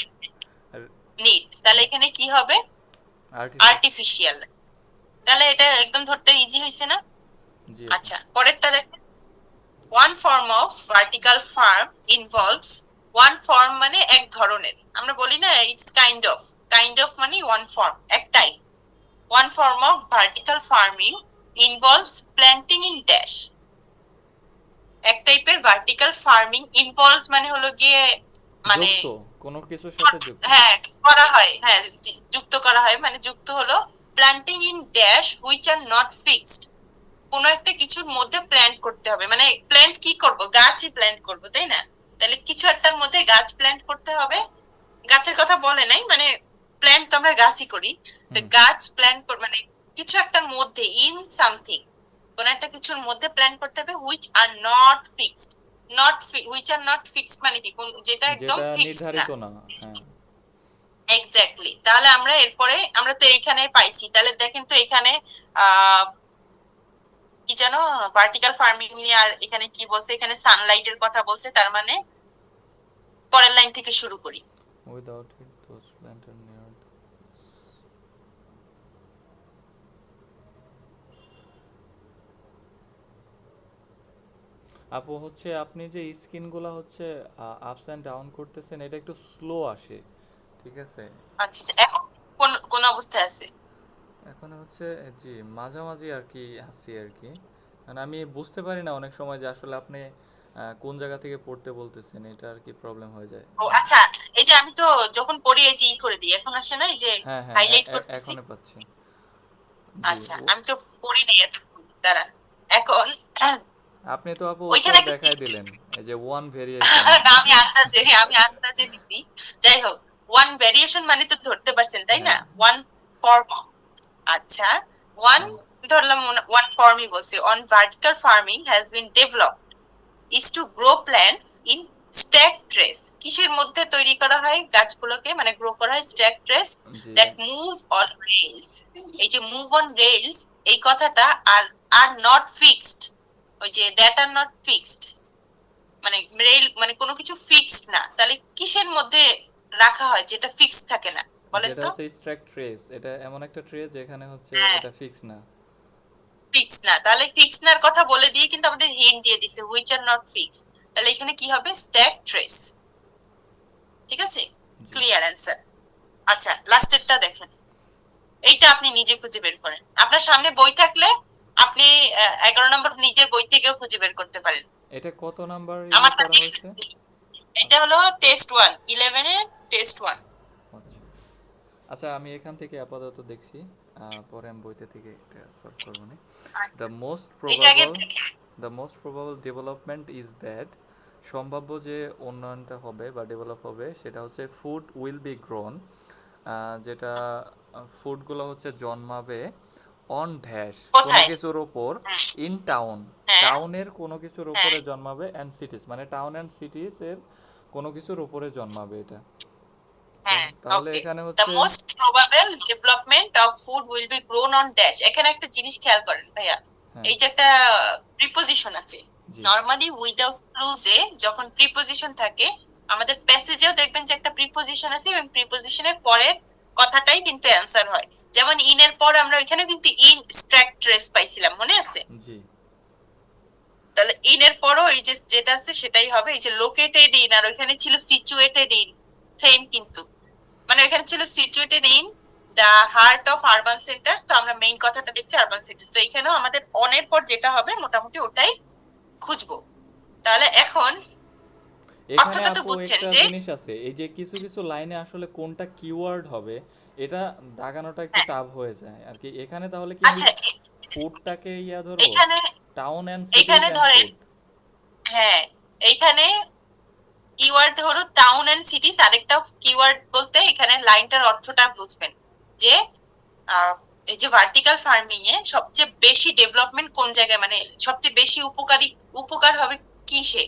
A: নিড, তাহলে এখানে কি হবে?
B: আর্টিফিশিয়াল।
A: আর্টিফিশিয়াল। তাহলে এটা একদম ধরতে ইজি হয়েছে না?
B: জি আপু।
A: আচ্ছা, পরেরটা দেখেন। One form of vertical farm involves, one form মানে এক ধরনের, আমরা বলি না ইটস কাইন্ড অফ মানে ওয়ান ফর্ম, একটাই। One form of vertical farming involves planting in dash, এক টাইপের ভার্টিক্যাল ফার্মিং ইনভলভস মানে হলো গিয়ে মানে
B: যুক্ত, কোনো কিছুর সাথে যুক্ত।
A: হ্যাঁ করা হয়, হ্যাঁ যুক্ত করা হয়, মানে যুক্ত হলো planting in dash which are not fixed, কোনো একটা কিছুর মধ্যে প্ল্যান্ট করতে হবে, মানে প্ল্যান্ট কি করব, গাছই প্ল্যান্ট করব, তাই না? তাহলে কিছু একটার মধ্যে গাছ প্ল্যান্ট করতে হবে। গাছের কথা বলে নাই, মানে প্ল্যান্ট তো আমরা গাছই করি, তো
B: হুম।
A: গাছ প্ল্যান্ট মানে কিছু একটার মধ্যে, ইন সামথিং, কোন একটা কিছুর মধ্যে প্ল্যান করতে হবে, which are not fixed. Which are not fixed মানে কি, যেটা একদম
B: যেটা
A: ফিক্সড না।
B: নির্ধারিত না, হ্যাঁ।
A: এক্স্যাক্টলি, তাহলে আমরা এরপরে আমরা তো এইখানে পাইছি, তাহলে দেখেন তো এখানে আহ কি জানো, ভার্টিক্যাল ফার্মিং নিয়ে, আর এখানে কি বলছে, এখানে সানলাইটের কথা বলছে, তার মানে পরের লাইন থেকে শুরু করি।
B: Without it those plant are near. আপু হচ্ছে আপনি যে স্ক্রিনগুলো হচ্ছে আপস অ্যান্ড ডাউন করতেছেন, এটা একটু স্লো আসে, ঠিক আছে?
A: আচ্ছা আচ্ছা, এখন কোন কোন অবস্থায় আছে?
B: এখন হচ্ছে জি মাঝামাঝি আর কি আছি আর কি, মানে আমি বুঝতে পারি না অনেক সময় যে আসলে আপনি কোন জায়গা থেকে পড়তে বলতেছেন, এটা আর কি প্রবলেম হয়ে যায়।
A: ও আচ্ছা, এই যে আমি তো যখন পড়ি এই যে করে দিই, এখন আসে না, এই যে
B: হ্যাঁ হ্যাঁ,
A: হাইলাইট করতেছি।
B: এখনই পাচ্ছি। জি
A: আচ্ছা, আমি তো পড়ি নাই এতক্ষণ, দাঁড়ান এখন।
B: আপনি তো আপু
A: ওইখানে
B: উত্তর
A: একটা
B: দেখাই দিলেন, এই যে ওয়ান ভেরিয়েশন।
A: না, আমি আন্দাজে দিছি। যাই হোক, ওয়ান ভেরিয়েশন মানে তো ধরতে পারছেন তাই না,
B: হ্যাঁ
A: ওয়ান ফর্ম। আচ্ছা, ওয়ান
B: হ্যাঁ।
A: ধরলাম, ওয়ান ফর্মই বলছে, on vertical farming has been developed is to grow plants in stacked trays, কিসের মধ্যে তৈরি করা হয় গাছগুলোকে, মানে গ্রো করা হয় stacked trays
B: G
A: that move on rails। এই যে মুভ অন রেইলস, এই কথাটা আর আর নট ফিক্সড, ওই যে দ্যাট আর নট ফিক্সড, মানে রেল মানে কোনো কিছু ফিক্সড না, তাহলে কিসের মধ্যে রাখা হয় যেটা ফিক্সড থাকে না, বলেন
B: যেটা
A: তো?
B: হচ্ছে স্ট্রাক ট্রেস, এটা এমন একটা ট্রেস যেখানে হচ্ছে
A: হ্যাঁ,
B: এটা ফিক্স না।
A: ফিক্স না, তাহলে ফিক্স নার কথা বলে দিয়ে কিন্তু আমাদের হিন্ট দিয়ে দিছে, হুইচ আর নট ফিক্সড। তাহলে এখানে কি হবে, স্ট্যাক ট্রেস। ঠিক আছে,
B: জি।
A: Clear answer. আচ্ছা, লাস্টেরটা দেখেন, এইটা আপনি নিজে খুঁজে বের করেন, আপনার সামনে বই থাকলে আপনি 11 নম্বর নিজের বই থেকেও খুঁজে বের করতে পারেন।
B: এটা কত নাম্বার
A: আমার
B: করা হয়েছে?
A: এটা হলো টেস্ট 1, 11-এ টেস্ট 1।
B: আচ্ছা আচ্ছা, আমি এখান থেকে আপাতত দেখছি, পরে আমি বইতে থেকে এটা সলভ করবো না। দ্য মোস্ট
A: এটা আগে
B: প্রবাবল,
A: দেখেন।
B: The most probable development is that, সম্ভাব্য যে উন্নয়নটা হবে বা ডেভেলপ হবে সেটা হচ্ছে ফুড উইল বি গ্রোন, যেটা ফুডগুলো হচ্ছে জন্মাবে অন ড্যাশ কোনো
A: কোথায়?
B: কিছুর ওপর,
A: হুম,
B: ইন টাউন,
A: হ্যাঁ
B: টাউনের কোনো কিছুর
A: হ্যাঁ
B: ওপরে জন্মাবে, অ্যান্ড সিটিজ মানে টাউন অ্যান্ড সিটিজের কোনো কিছুর ওপরে জন্মাবে এটা।
A: হ্যাঁ,
B: তাহলে
A: ওকে।
B: এখানে
A: দ্য
B: হচ্ছে,
A: most probable development of food will be grown on dash, এখানে একটা জিনিস খেয়াল করেন ভাইয়া,
B: হ্যাঁ
A: এই যে একটা প্রিপোজিশন আছে,
B: জি
A: নরমালি উইদাউট ক্লুজে যখন প্রিপোজিশন থাকে, আমাদের প্যাসেজেও দেখবেন যে একটা প্রিপোজিশন আছে, এবং প্রিপোজিশনের পরে কথাটাই কিন্তু অ্যান্সার হয়। যেমন ইন এর পর আমরা ওইখানে কিন্তু ইন স্ট্রাক্ট্রেস পাইছিলাম, মনে আছে?
B: জি
A: তাহলে ইন এর পরও এই যে যেটা আছে সেটাই হবে, এই যে লোকেটেড ইন, আর ওইখানে ছিল সিচুয়েটেড ইন, সেম কিন্তু, মানে ওইখানে ছিল situated in the heart of urban centers, তো আমরা মেইন কথাটা দেখছি আরবান সেন্টার্স, তো এখানেও আমাদের অনের পর যেটা হবে মোটামুটি ওটাই খুঁজবো। তাহলে এখন
B: এখানে
A: অর্থটা তো
B: আপু
A: বুঝছেন
B: একটা
A: যে,
B: জিনিস আছে, এই যে কিছু কিছু লাইনে আসলে কোনটা কিওয়ার্ড হবে এটা দাগানোটা একটু
A: হ্যাঁ,
B: টাফ হয়ে যায় আর কি। এখানে তাহলে কি আমি
A: আচ্ছা
B: ফুডটাকে ইয়া ধরবো,
A: এইখানে
B: টাউন অ্যান্ড সিটিজ
A: এইখানে
B: অ্যান্ড
A: ধরেন,
B: ফুড?
A: হ্যাঁ এইখানে কিওয়ার্ড হলো টাউন এন্ড সিটিস, আরেকটা কিওয়ার্ড বলতে এখানে লাইনটার অর্থটা বুঝবেন যে আহ, এই যে ভার্টিক্যাল ফার্মিং এ সবচেয়ে বেশি ডেভেলপমেন্ট কোন জায়গায়, মানে সবচেয়ে বেশি উপকার হবে কিসে,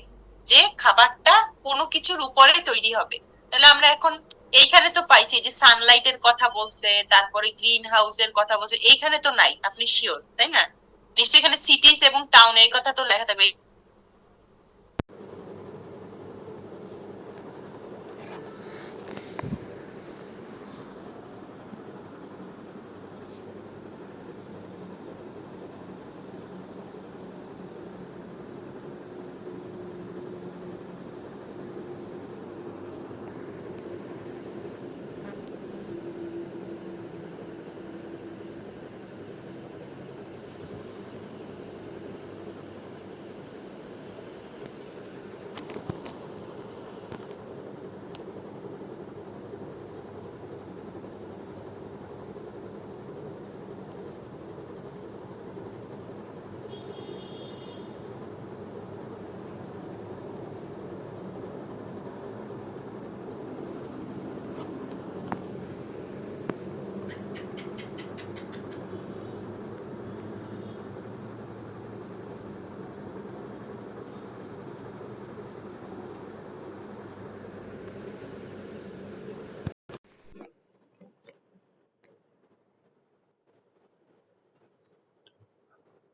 A: যে খাবারটা কোনো কিছুর উপরে তৈরি হবে। তাহলে আমরা এখন এইখানে তো পাইছি যে সানলাইটের কথা বলছে, তারপরে গ্রিন হাউসের কথা বলছে, এইখানে তো নাই, আপনি শিওর তাই না? নিশ্চয়ই এখানে সিটিস এবং টাউনের কথা তো লেখা থাকবে।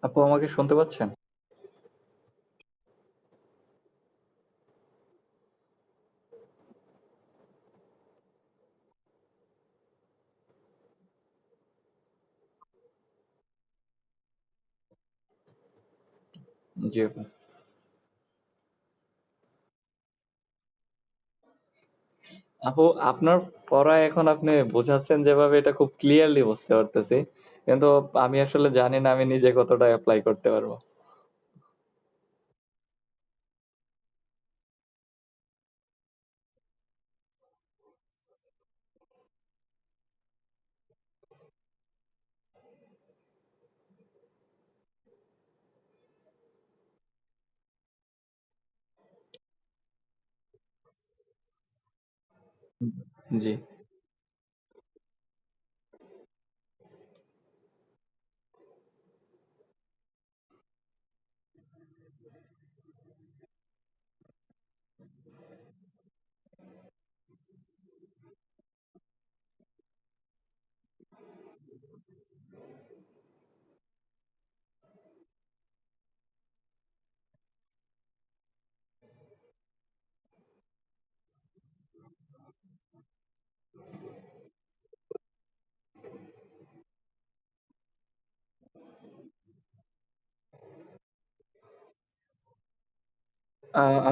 B: আপু আমাকে শুনতে পাচ্ছেন? জি আপু। আপু আপনার পড়া এখন আপনি বোঝাচ্ছেন যেভাবে এটা খুব ক্লিয়ারলি বুঝতে পারতেছি, কিন্তু আমি আসলে জানি না আমি নিজে কতটা অ্যাপ্লাই করতে পারবো। জি।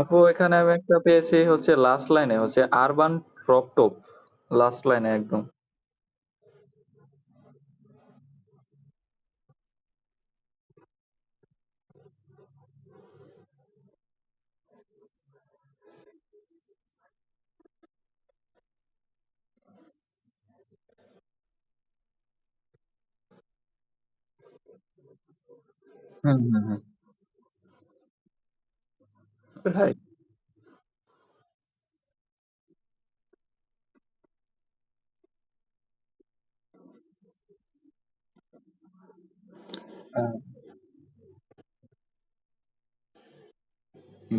B: আপু এখানে আমি একটা পেয়েছি হচ্ছে লাস্ট লাইনে হচ্ছে আরবান ক্রপ টপ, লাস্ট লাইনে একদম। হুম হুম হুম। রাইট।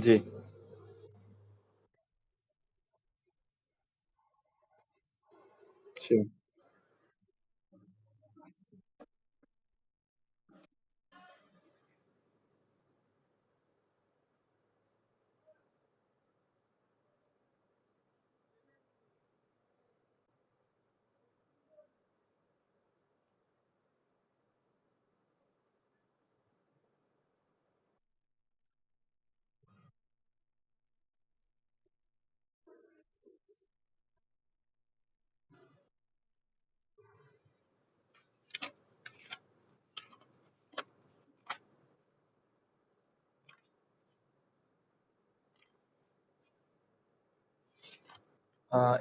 B: জি। Sure.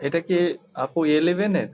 B: এটা কি আপু 11-এর?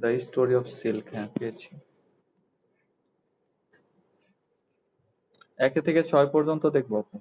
B: দ্য স্টোরি অফ সিল্ক, হ্যাঁ পেয়েছি। 1 থেকে 6 পর্যন্ত দেখবো আপু?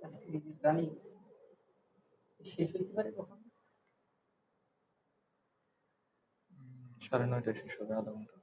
C: আজকে রানিং শেষ হইতে পারে কখন?
B: 9:30টায় শেষ হবে, আধা ঘন্টা।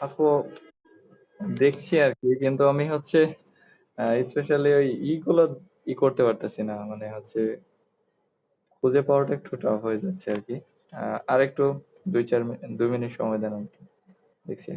B: আপু, দেখছি আর কি, কিন্তু আমি হচ্ছে স্পেশালি ওই গুলো করতে পারতেছি না, মানে হচ্ছে খুঁজে পাওয়াটা একটু টাফ হয়ে যাচ্ছে আর কি। আর একটু 2-4 মিনিট সময় দেন আর কি, দেখছি।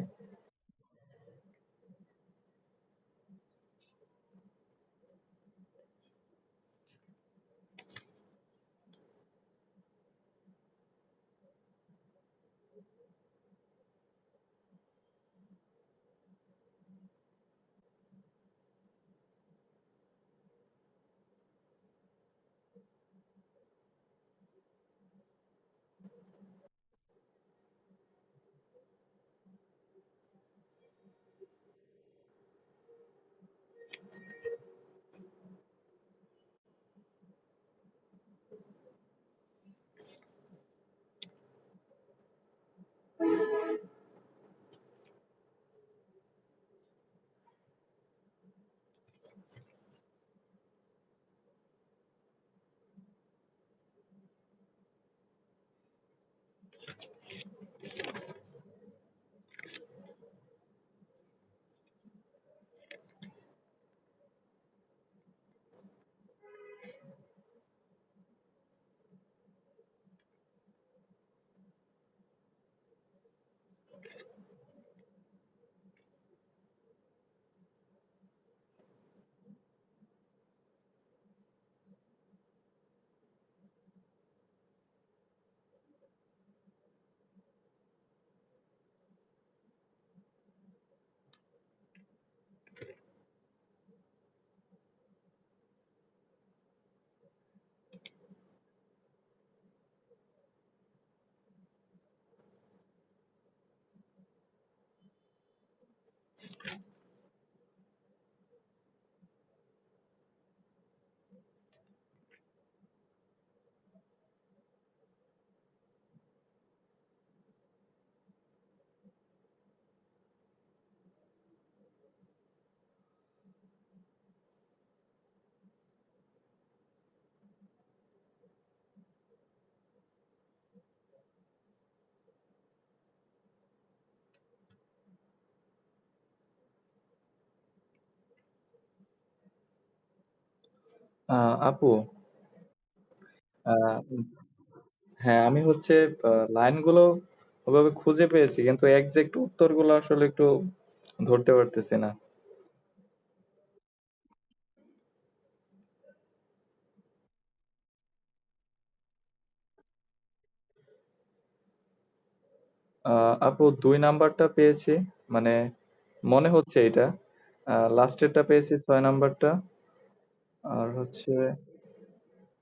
B: আপু, আহ, হ্যাঁ আমি হচ্ছে লাইনগুলো ওভাবে খুঁজে পেয়েছি, কিন্তু এক্সাক্ট উত্তরগুলো আসলে একটু ধরতে পারতেছি না। আপু, 2 নাম্বারটা পেয়েছি, মানে মনে হচ্ছে এটা। লাস্টেরটা পেয়েছি, 6 নাম্বারটা। আর হচ্ছে,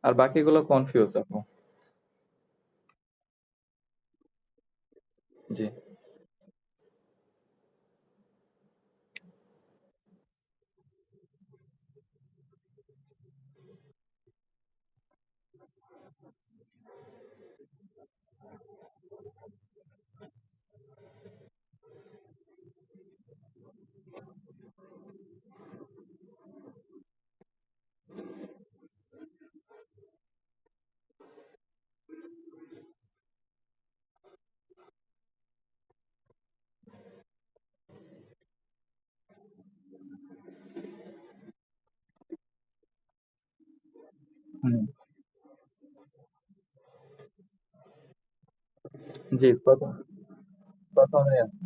B: আর বাকিগুলো কনফিউজ আপু। জি। হুম। জি, প্রথমে আছে।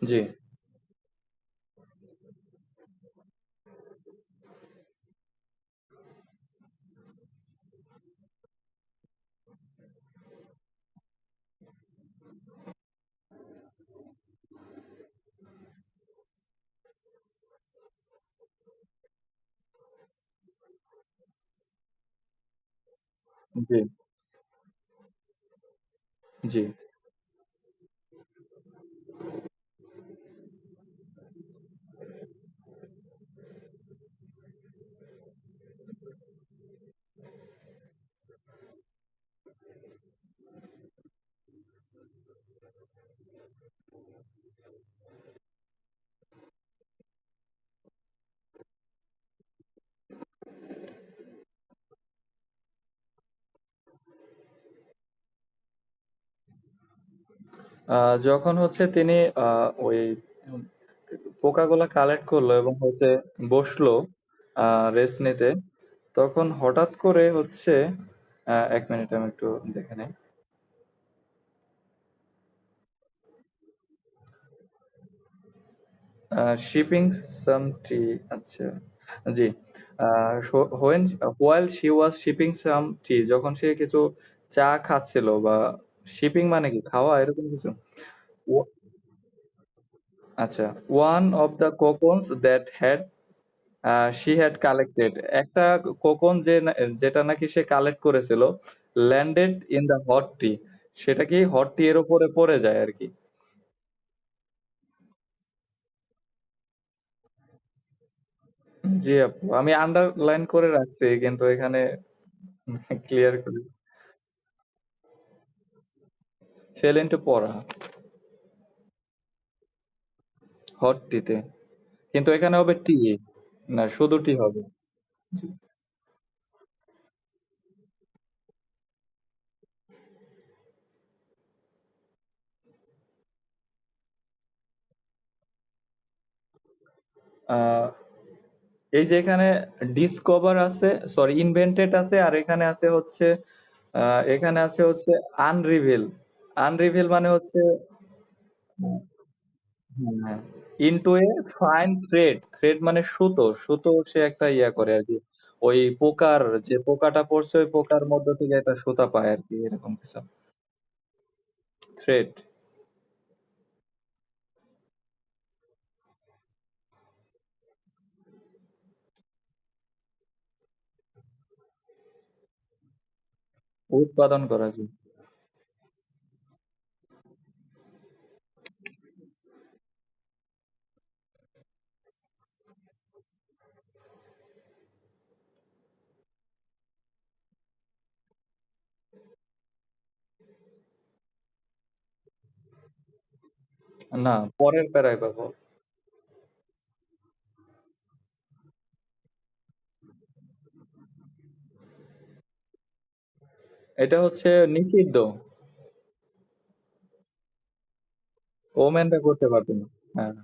B: জি। জি। জি। যখন হচ্ছে তিনি ওই পোকাগুলা কালেক্ট করলো এবং হচ্ছে বসলো রেস্ট নিতে, তখন হঠাৎ করে হচ্ছে, 1 মিনিট আমি একটু দেখে নেই। শিপিং সাম টি, আচ্ছা, জি। When while she was shipping some tea, যখন সে কিছু চা খাচ্ছিল, বা শিপিং মানে কি, খাওয়া এরকম কিছু। ও- আচ্ছা, one of the cocoons that had she had collected, একটা কোকন যেটা নাকি সে কালেক্ট করেছিল, landed in the hot tea, সেটা কি হট টি এর উপরে পড়ে যায় আর কি। জি আপু, আমি আন্ডারলাইন করে রাখছি কিন্তু এখানে ক্লিয়ার করি। ফেল ইন্টু পড়া, হট টিতে, কিন্তু এখানে হবে টি, না শুধু টি হবে। জি। আহ, এই যে এখানে ডিসকভার আছে, সরি ইনভেন্টেড আছে, আর এখানে আছে হচ্ছে, এখানে আছে হচ্ছে আনরিভিল। আনরিভিল মানে হচ্ছে, হ্যাঁ, into a fine thread, thread মানে সুতো, সুতো সে একটা ইয়া করে আর কি, ওই পোকার, যে পোকাটা পড়ছে ওই পোকার মধ্য থেকে একটা সুতা পায় আর কি, এরকম কিছু। থ্রেড। উৎপাদন করা যায়। না, পরের প্যারায় পাবো। এটা হচ্ছে নিষিদ্ধ। ওমেনরা করতে পারবে না। হ্যাঁ।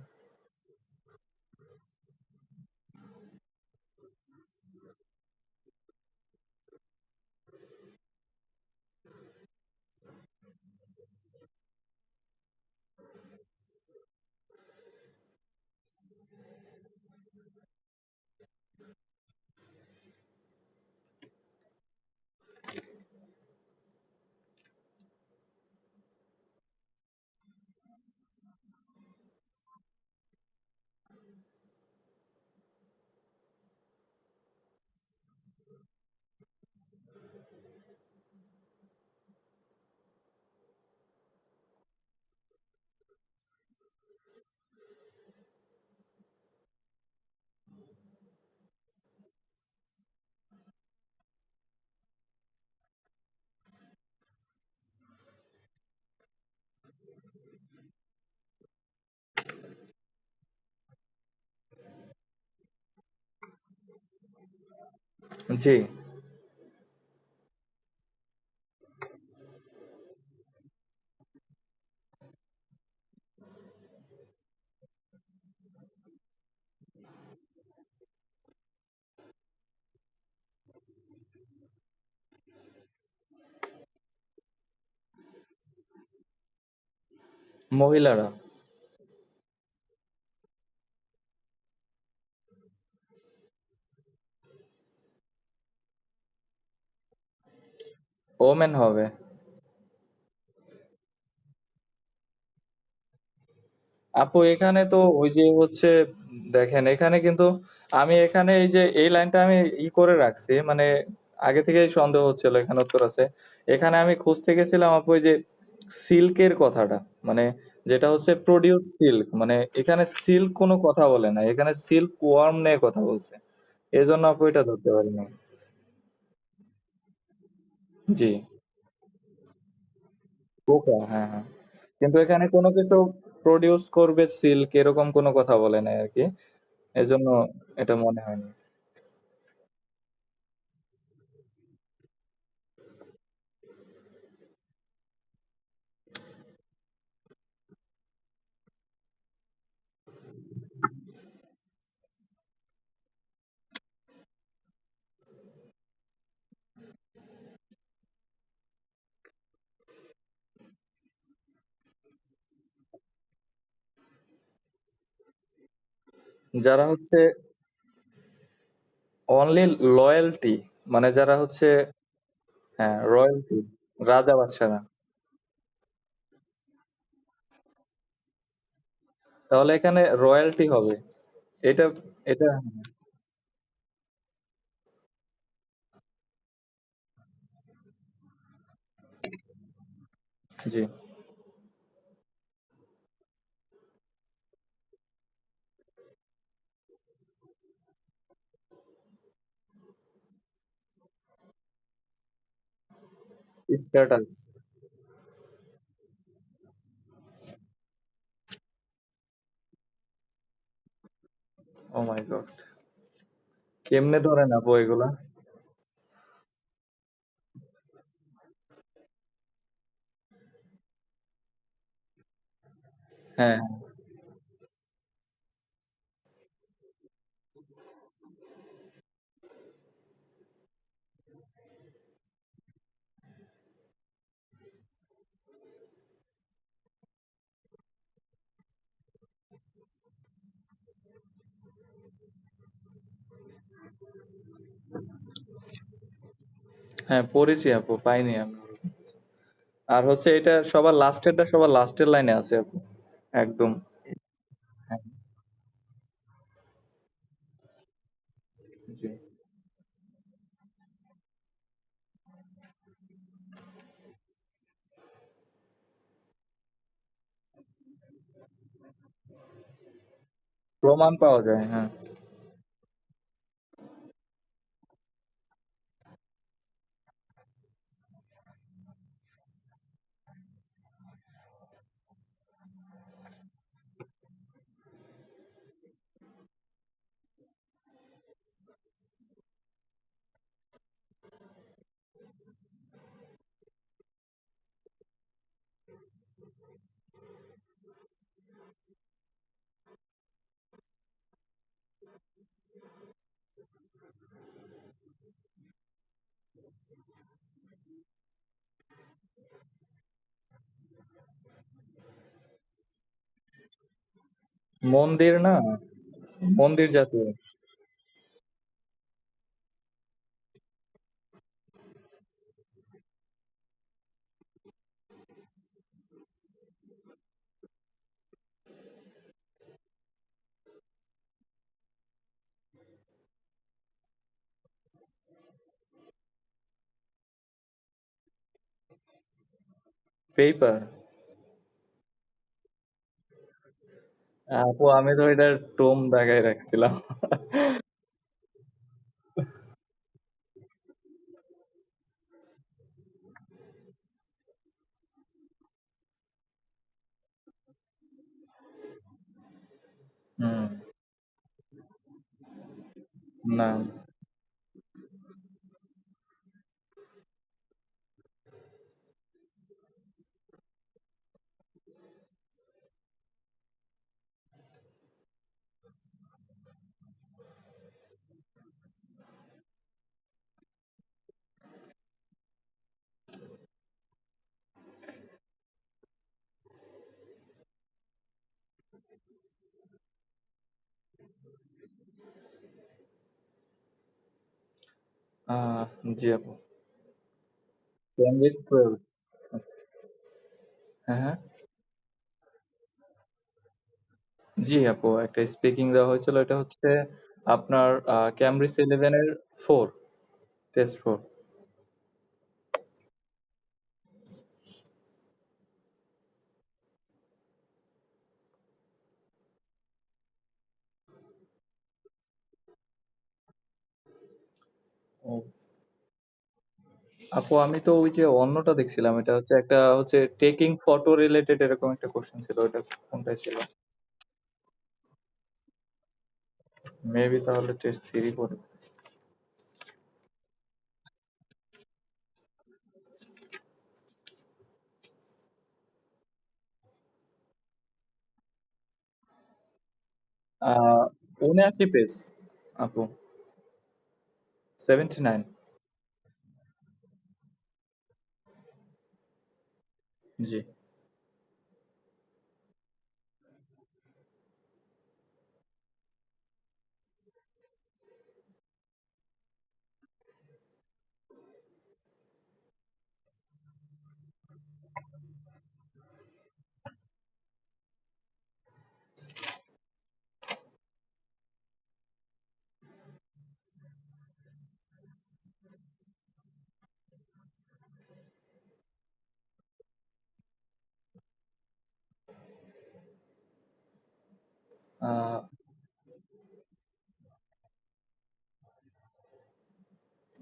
B: জি। মহিলারা। ওমেন হবে। আপু এখানে তো ওই যে হচ্ছে, দেখেন এখানে কিন্তু আমি এখানে এই যে এই লাইনটা আমি করে রাখছি, মানে আগে থেকেই সন্দেহ হচ্ছিল এখানে উত্তর আছে। এখানে আমি খুঁজতে গেছিলাম আপু ওই যে সিল্কের কথাটা, মানে যেটা হচ্ছে প্রডিউস সিল্ক, মানে এখানে সিল্ক কোনো কথা বলে না, এখানে সিল্ক ওয়ার্ম নিয়ে কথা বলছে। এই জন্য আপু এটা ধরতে পারিনি। জি। পোকা, হ্যাঁ হ্যাঁ। কিন্তু এখানে কোনো কিছু প্রডিউস করবে সিল্ক এরকম কোনো কথা বলে নাই আর কি। এজন্য এটা মনে হয়নি। যারা হচ্ছে অনলি লয়্যালটি, মানে যারা হচ্ছে, হ্যাঁ রয়্যালটি, রাজা বাদশারা। তাহলে এখানে রয়্যালটি হবে। এটা এটা জি। স্ট্যাটাস। ও মাই গড, কেমনে ধরেন আপু এগুলা? হ্যাঁ হ্যাঁ, পড়েছি আপু, পাইনি আমি। আর হচ্ছে এটা সবার লাস্টেরটা সবার লাস্টের লাইনে আছে আপু, একদম। হ্যাঁ, জি। প্রমাণ পাওয়া যায়, হ্যাঁ। মন্দির না, মন্দির জাতীয়। পেপার। আপু আমি তো এটার টোম দাগায় রাখছিলাম। হুম। না। আহ, জি আপু। কেমব্রিজ 12। আচ্ছা। হ্যাঁ হ্যাঁ। জি আপু, একটা স্পিকিং দেওয়া হয়েছিল, এটা হচ্ছে আপনার ক্যামব্রিজ 11-এর 4, টেস্ট 4। আপু আমি তো ওই যে অন্যটা দেখছিলাম, এটা হচ্ছে একটা হচ্ছে টেকিং ফটো রিলেটেড এরকম একটা কোশ্চেন ছিল, ওটা কোনটাই ছিল? মেবি তাহলে টেস্ট 3 পড়ে। আহ 79 পেজ আপু, 79। জি। আহ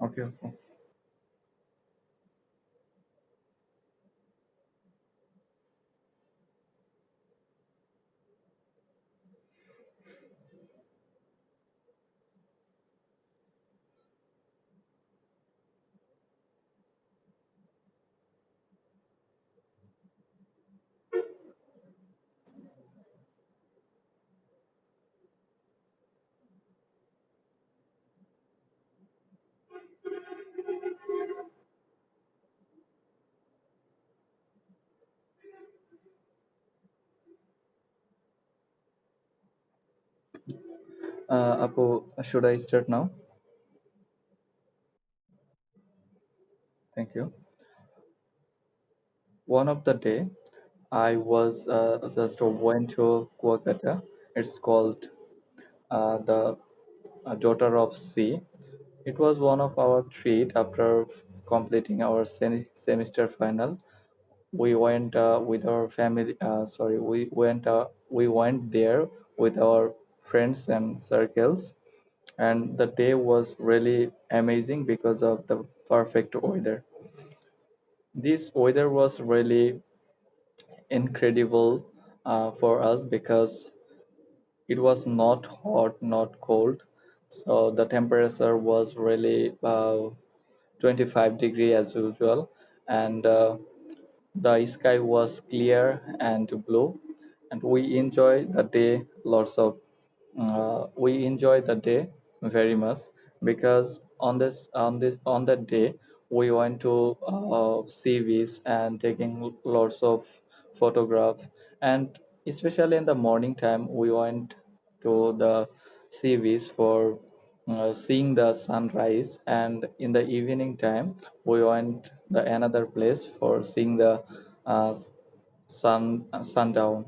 B: ওকে আপু। আপু, should I start now? Thank you. One of the day, I was just went to Kuakata. It's called the Daughter of Sea. It was one of our treat after completing our semester final. We went with our family. Sorry, we went there with our friends and circles, and the day was really amazing because of the perfect weather. This weather was really incredible for us because it was not hot, not cold. So the temperature was really 25-degree as usual, and the sky was clear and blue, and we enjoyed the day lots of. we enjoy the day very much because on that day we went to sea beach and taking lots of photograph, and especially in the morning time we went to the sea beach for seeing the sunrise, and in the evening time we went the another place for seeing the sundown.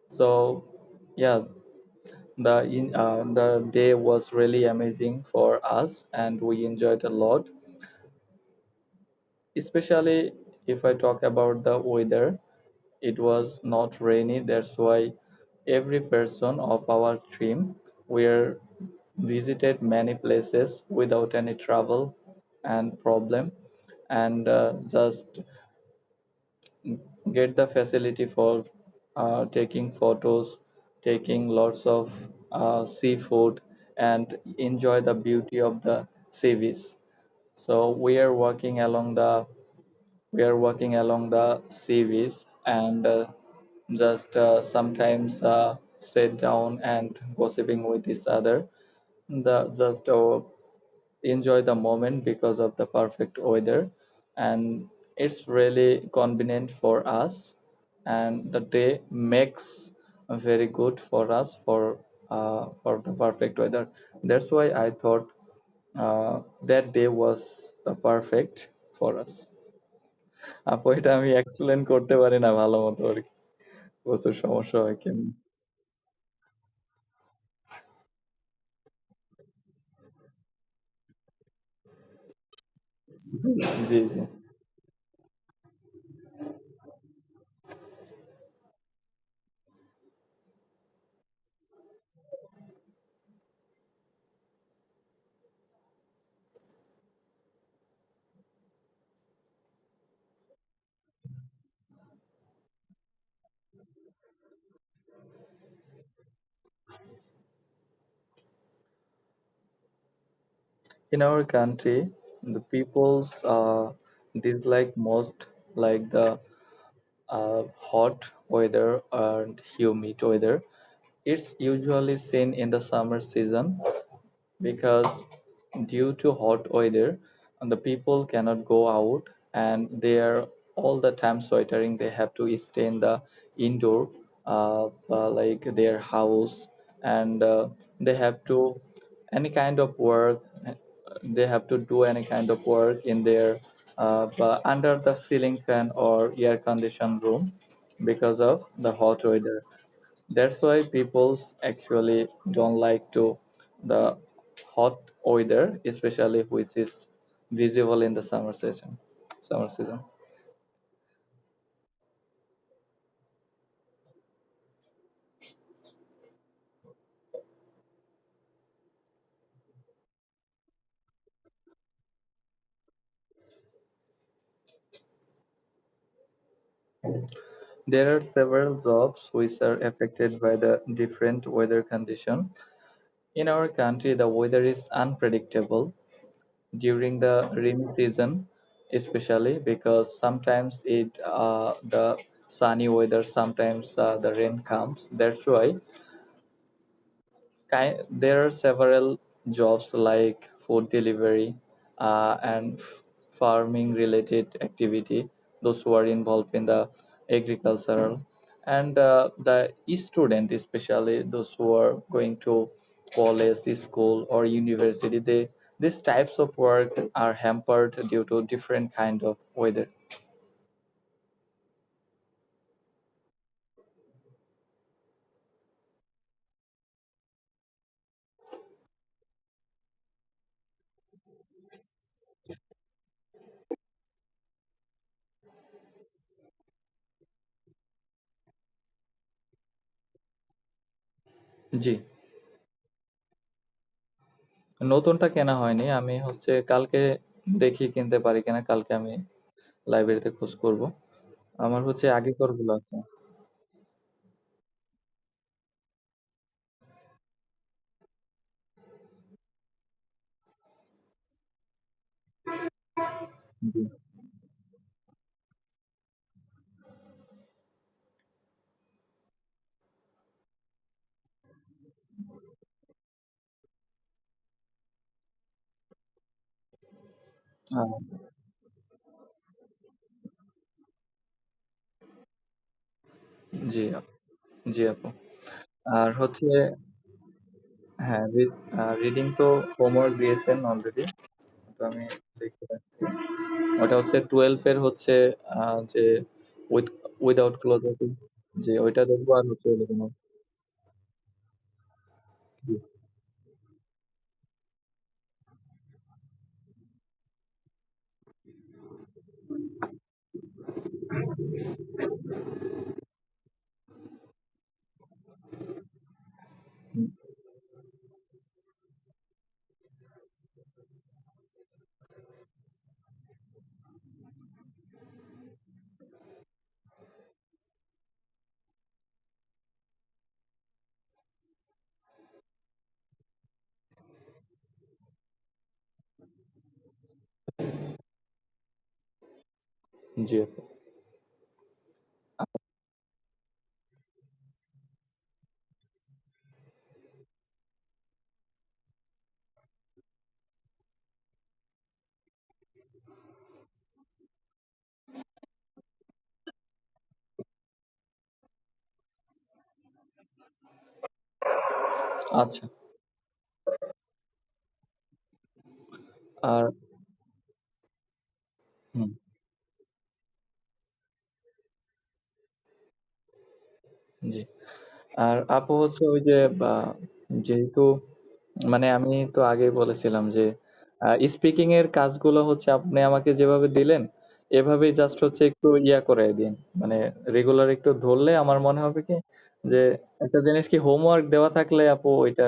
B: So yeah, the day was really amazing for us and we enjoyed a lot, especially if I talk about the weather. It was not rainy, that's why every person of our team were visited many places without any trouble and problem, and just get the facility for taking photos, taking lots of seafood, and enjoy the beauty of the sea beach. So we are walking along the sea beach, and just sometimes sit down and gossiping with each other. The just enjoy the moment because of the perfect weather, and it's really convenient for us, and the day makes very good for us for the perfect weather. That's why I thought that day was perfect for us. আপু এটা আমি explain করতে পারি না ভালো মতো আর কি, প্রচুর সমস্যা হয় কেন। জি, জি, জি। In our country, the people's dislike most like the hot weather and humid weather. It's usually seen in the summer season because due to hot weather, the people cannot go out and they are all the time sweatering. They have to stay in the indoor, like their house, and they have to any kind of work. They have to do any kind of work in their under the ceiling fan or air conditioned room because of the hot weather. That's why people's actually don't like to the hot weather, especially which is visible in the summer season. Summer season. There are several jobs which are affected by the different weather condition. In our country, the weather is unpredictable during the rainy season, especially because sometimes it the sunny weather, sometimes the rain comes. That's why there are several jobs like food delivery and farming related activity, those who are involved in the agricultural, and the student, especially those who are going to college, school, or university, they these types of work are hampered due to different kind of weather. জি, নতুনটা কেনা হয়নি, আমি হচ্ছে কালকে দেখি কিনতে পারি কিনা, কালকে আমি লাইব্রেরিতে খোঁজ করব। আমার হচ্ছে আগেকার গুলো আছে। জি। আহ, জি আপু, জি আপু। আর হচ্ছে, হ্যাঁ, রিডিং তো হোমওয়ার্ক দিয়েছেন অলরেডি, তো আমি দেখতে পাচ্ছি। ওটা হচ্ছে 12 এর হচ্ছে যে উইথ উইদাউট ক্লোজার, যে ওইটা দেখবো, আর হচ্ছে 11। জি, জি আপু। আচ্ছা। আর হুম, জি। আর আপু হচ্ছে ওই যে যেহেতু মানে আমি তো আগেই বলেছিলাম যে স্পিকিং এর কাজগুলো হচ্ছে আপনি আমাকে যেভাবে দিলেন, এভাবেই জাস্ট হচ্ছে একটু ইয়া করে দিন, মানে রেগুলার একটু ধরলে আমার মনে হবে কি যে একটা জিনিস কি, হোমওয়ার্ক দেওয়া থাকলে আপু ওইটা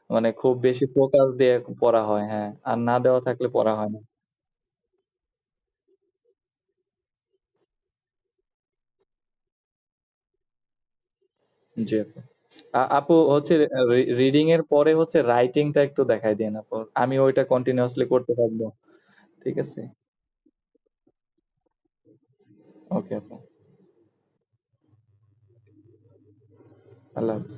B: মানে খুব বেশি ফোকাস দিয়ে পড়া হয়, হ্যাঁ, আর না দেওয়া থাকলে পড়া হয় না। জি আপু। আপু হচ্ছে রিডিং এর পরে হচ্ছে রাইটিংটা একটু দেখাই দিন আপু, আমি ওইটা কন্টিনিউয়াসলি করতে থাকবো। ঠিক আছে। ওকে আপু। আল্লাহ হাফিজ।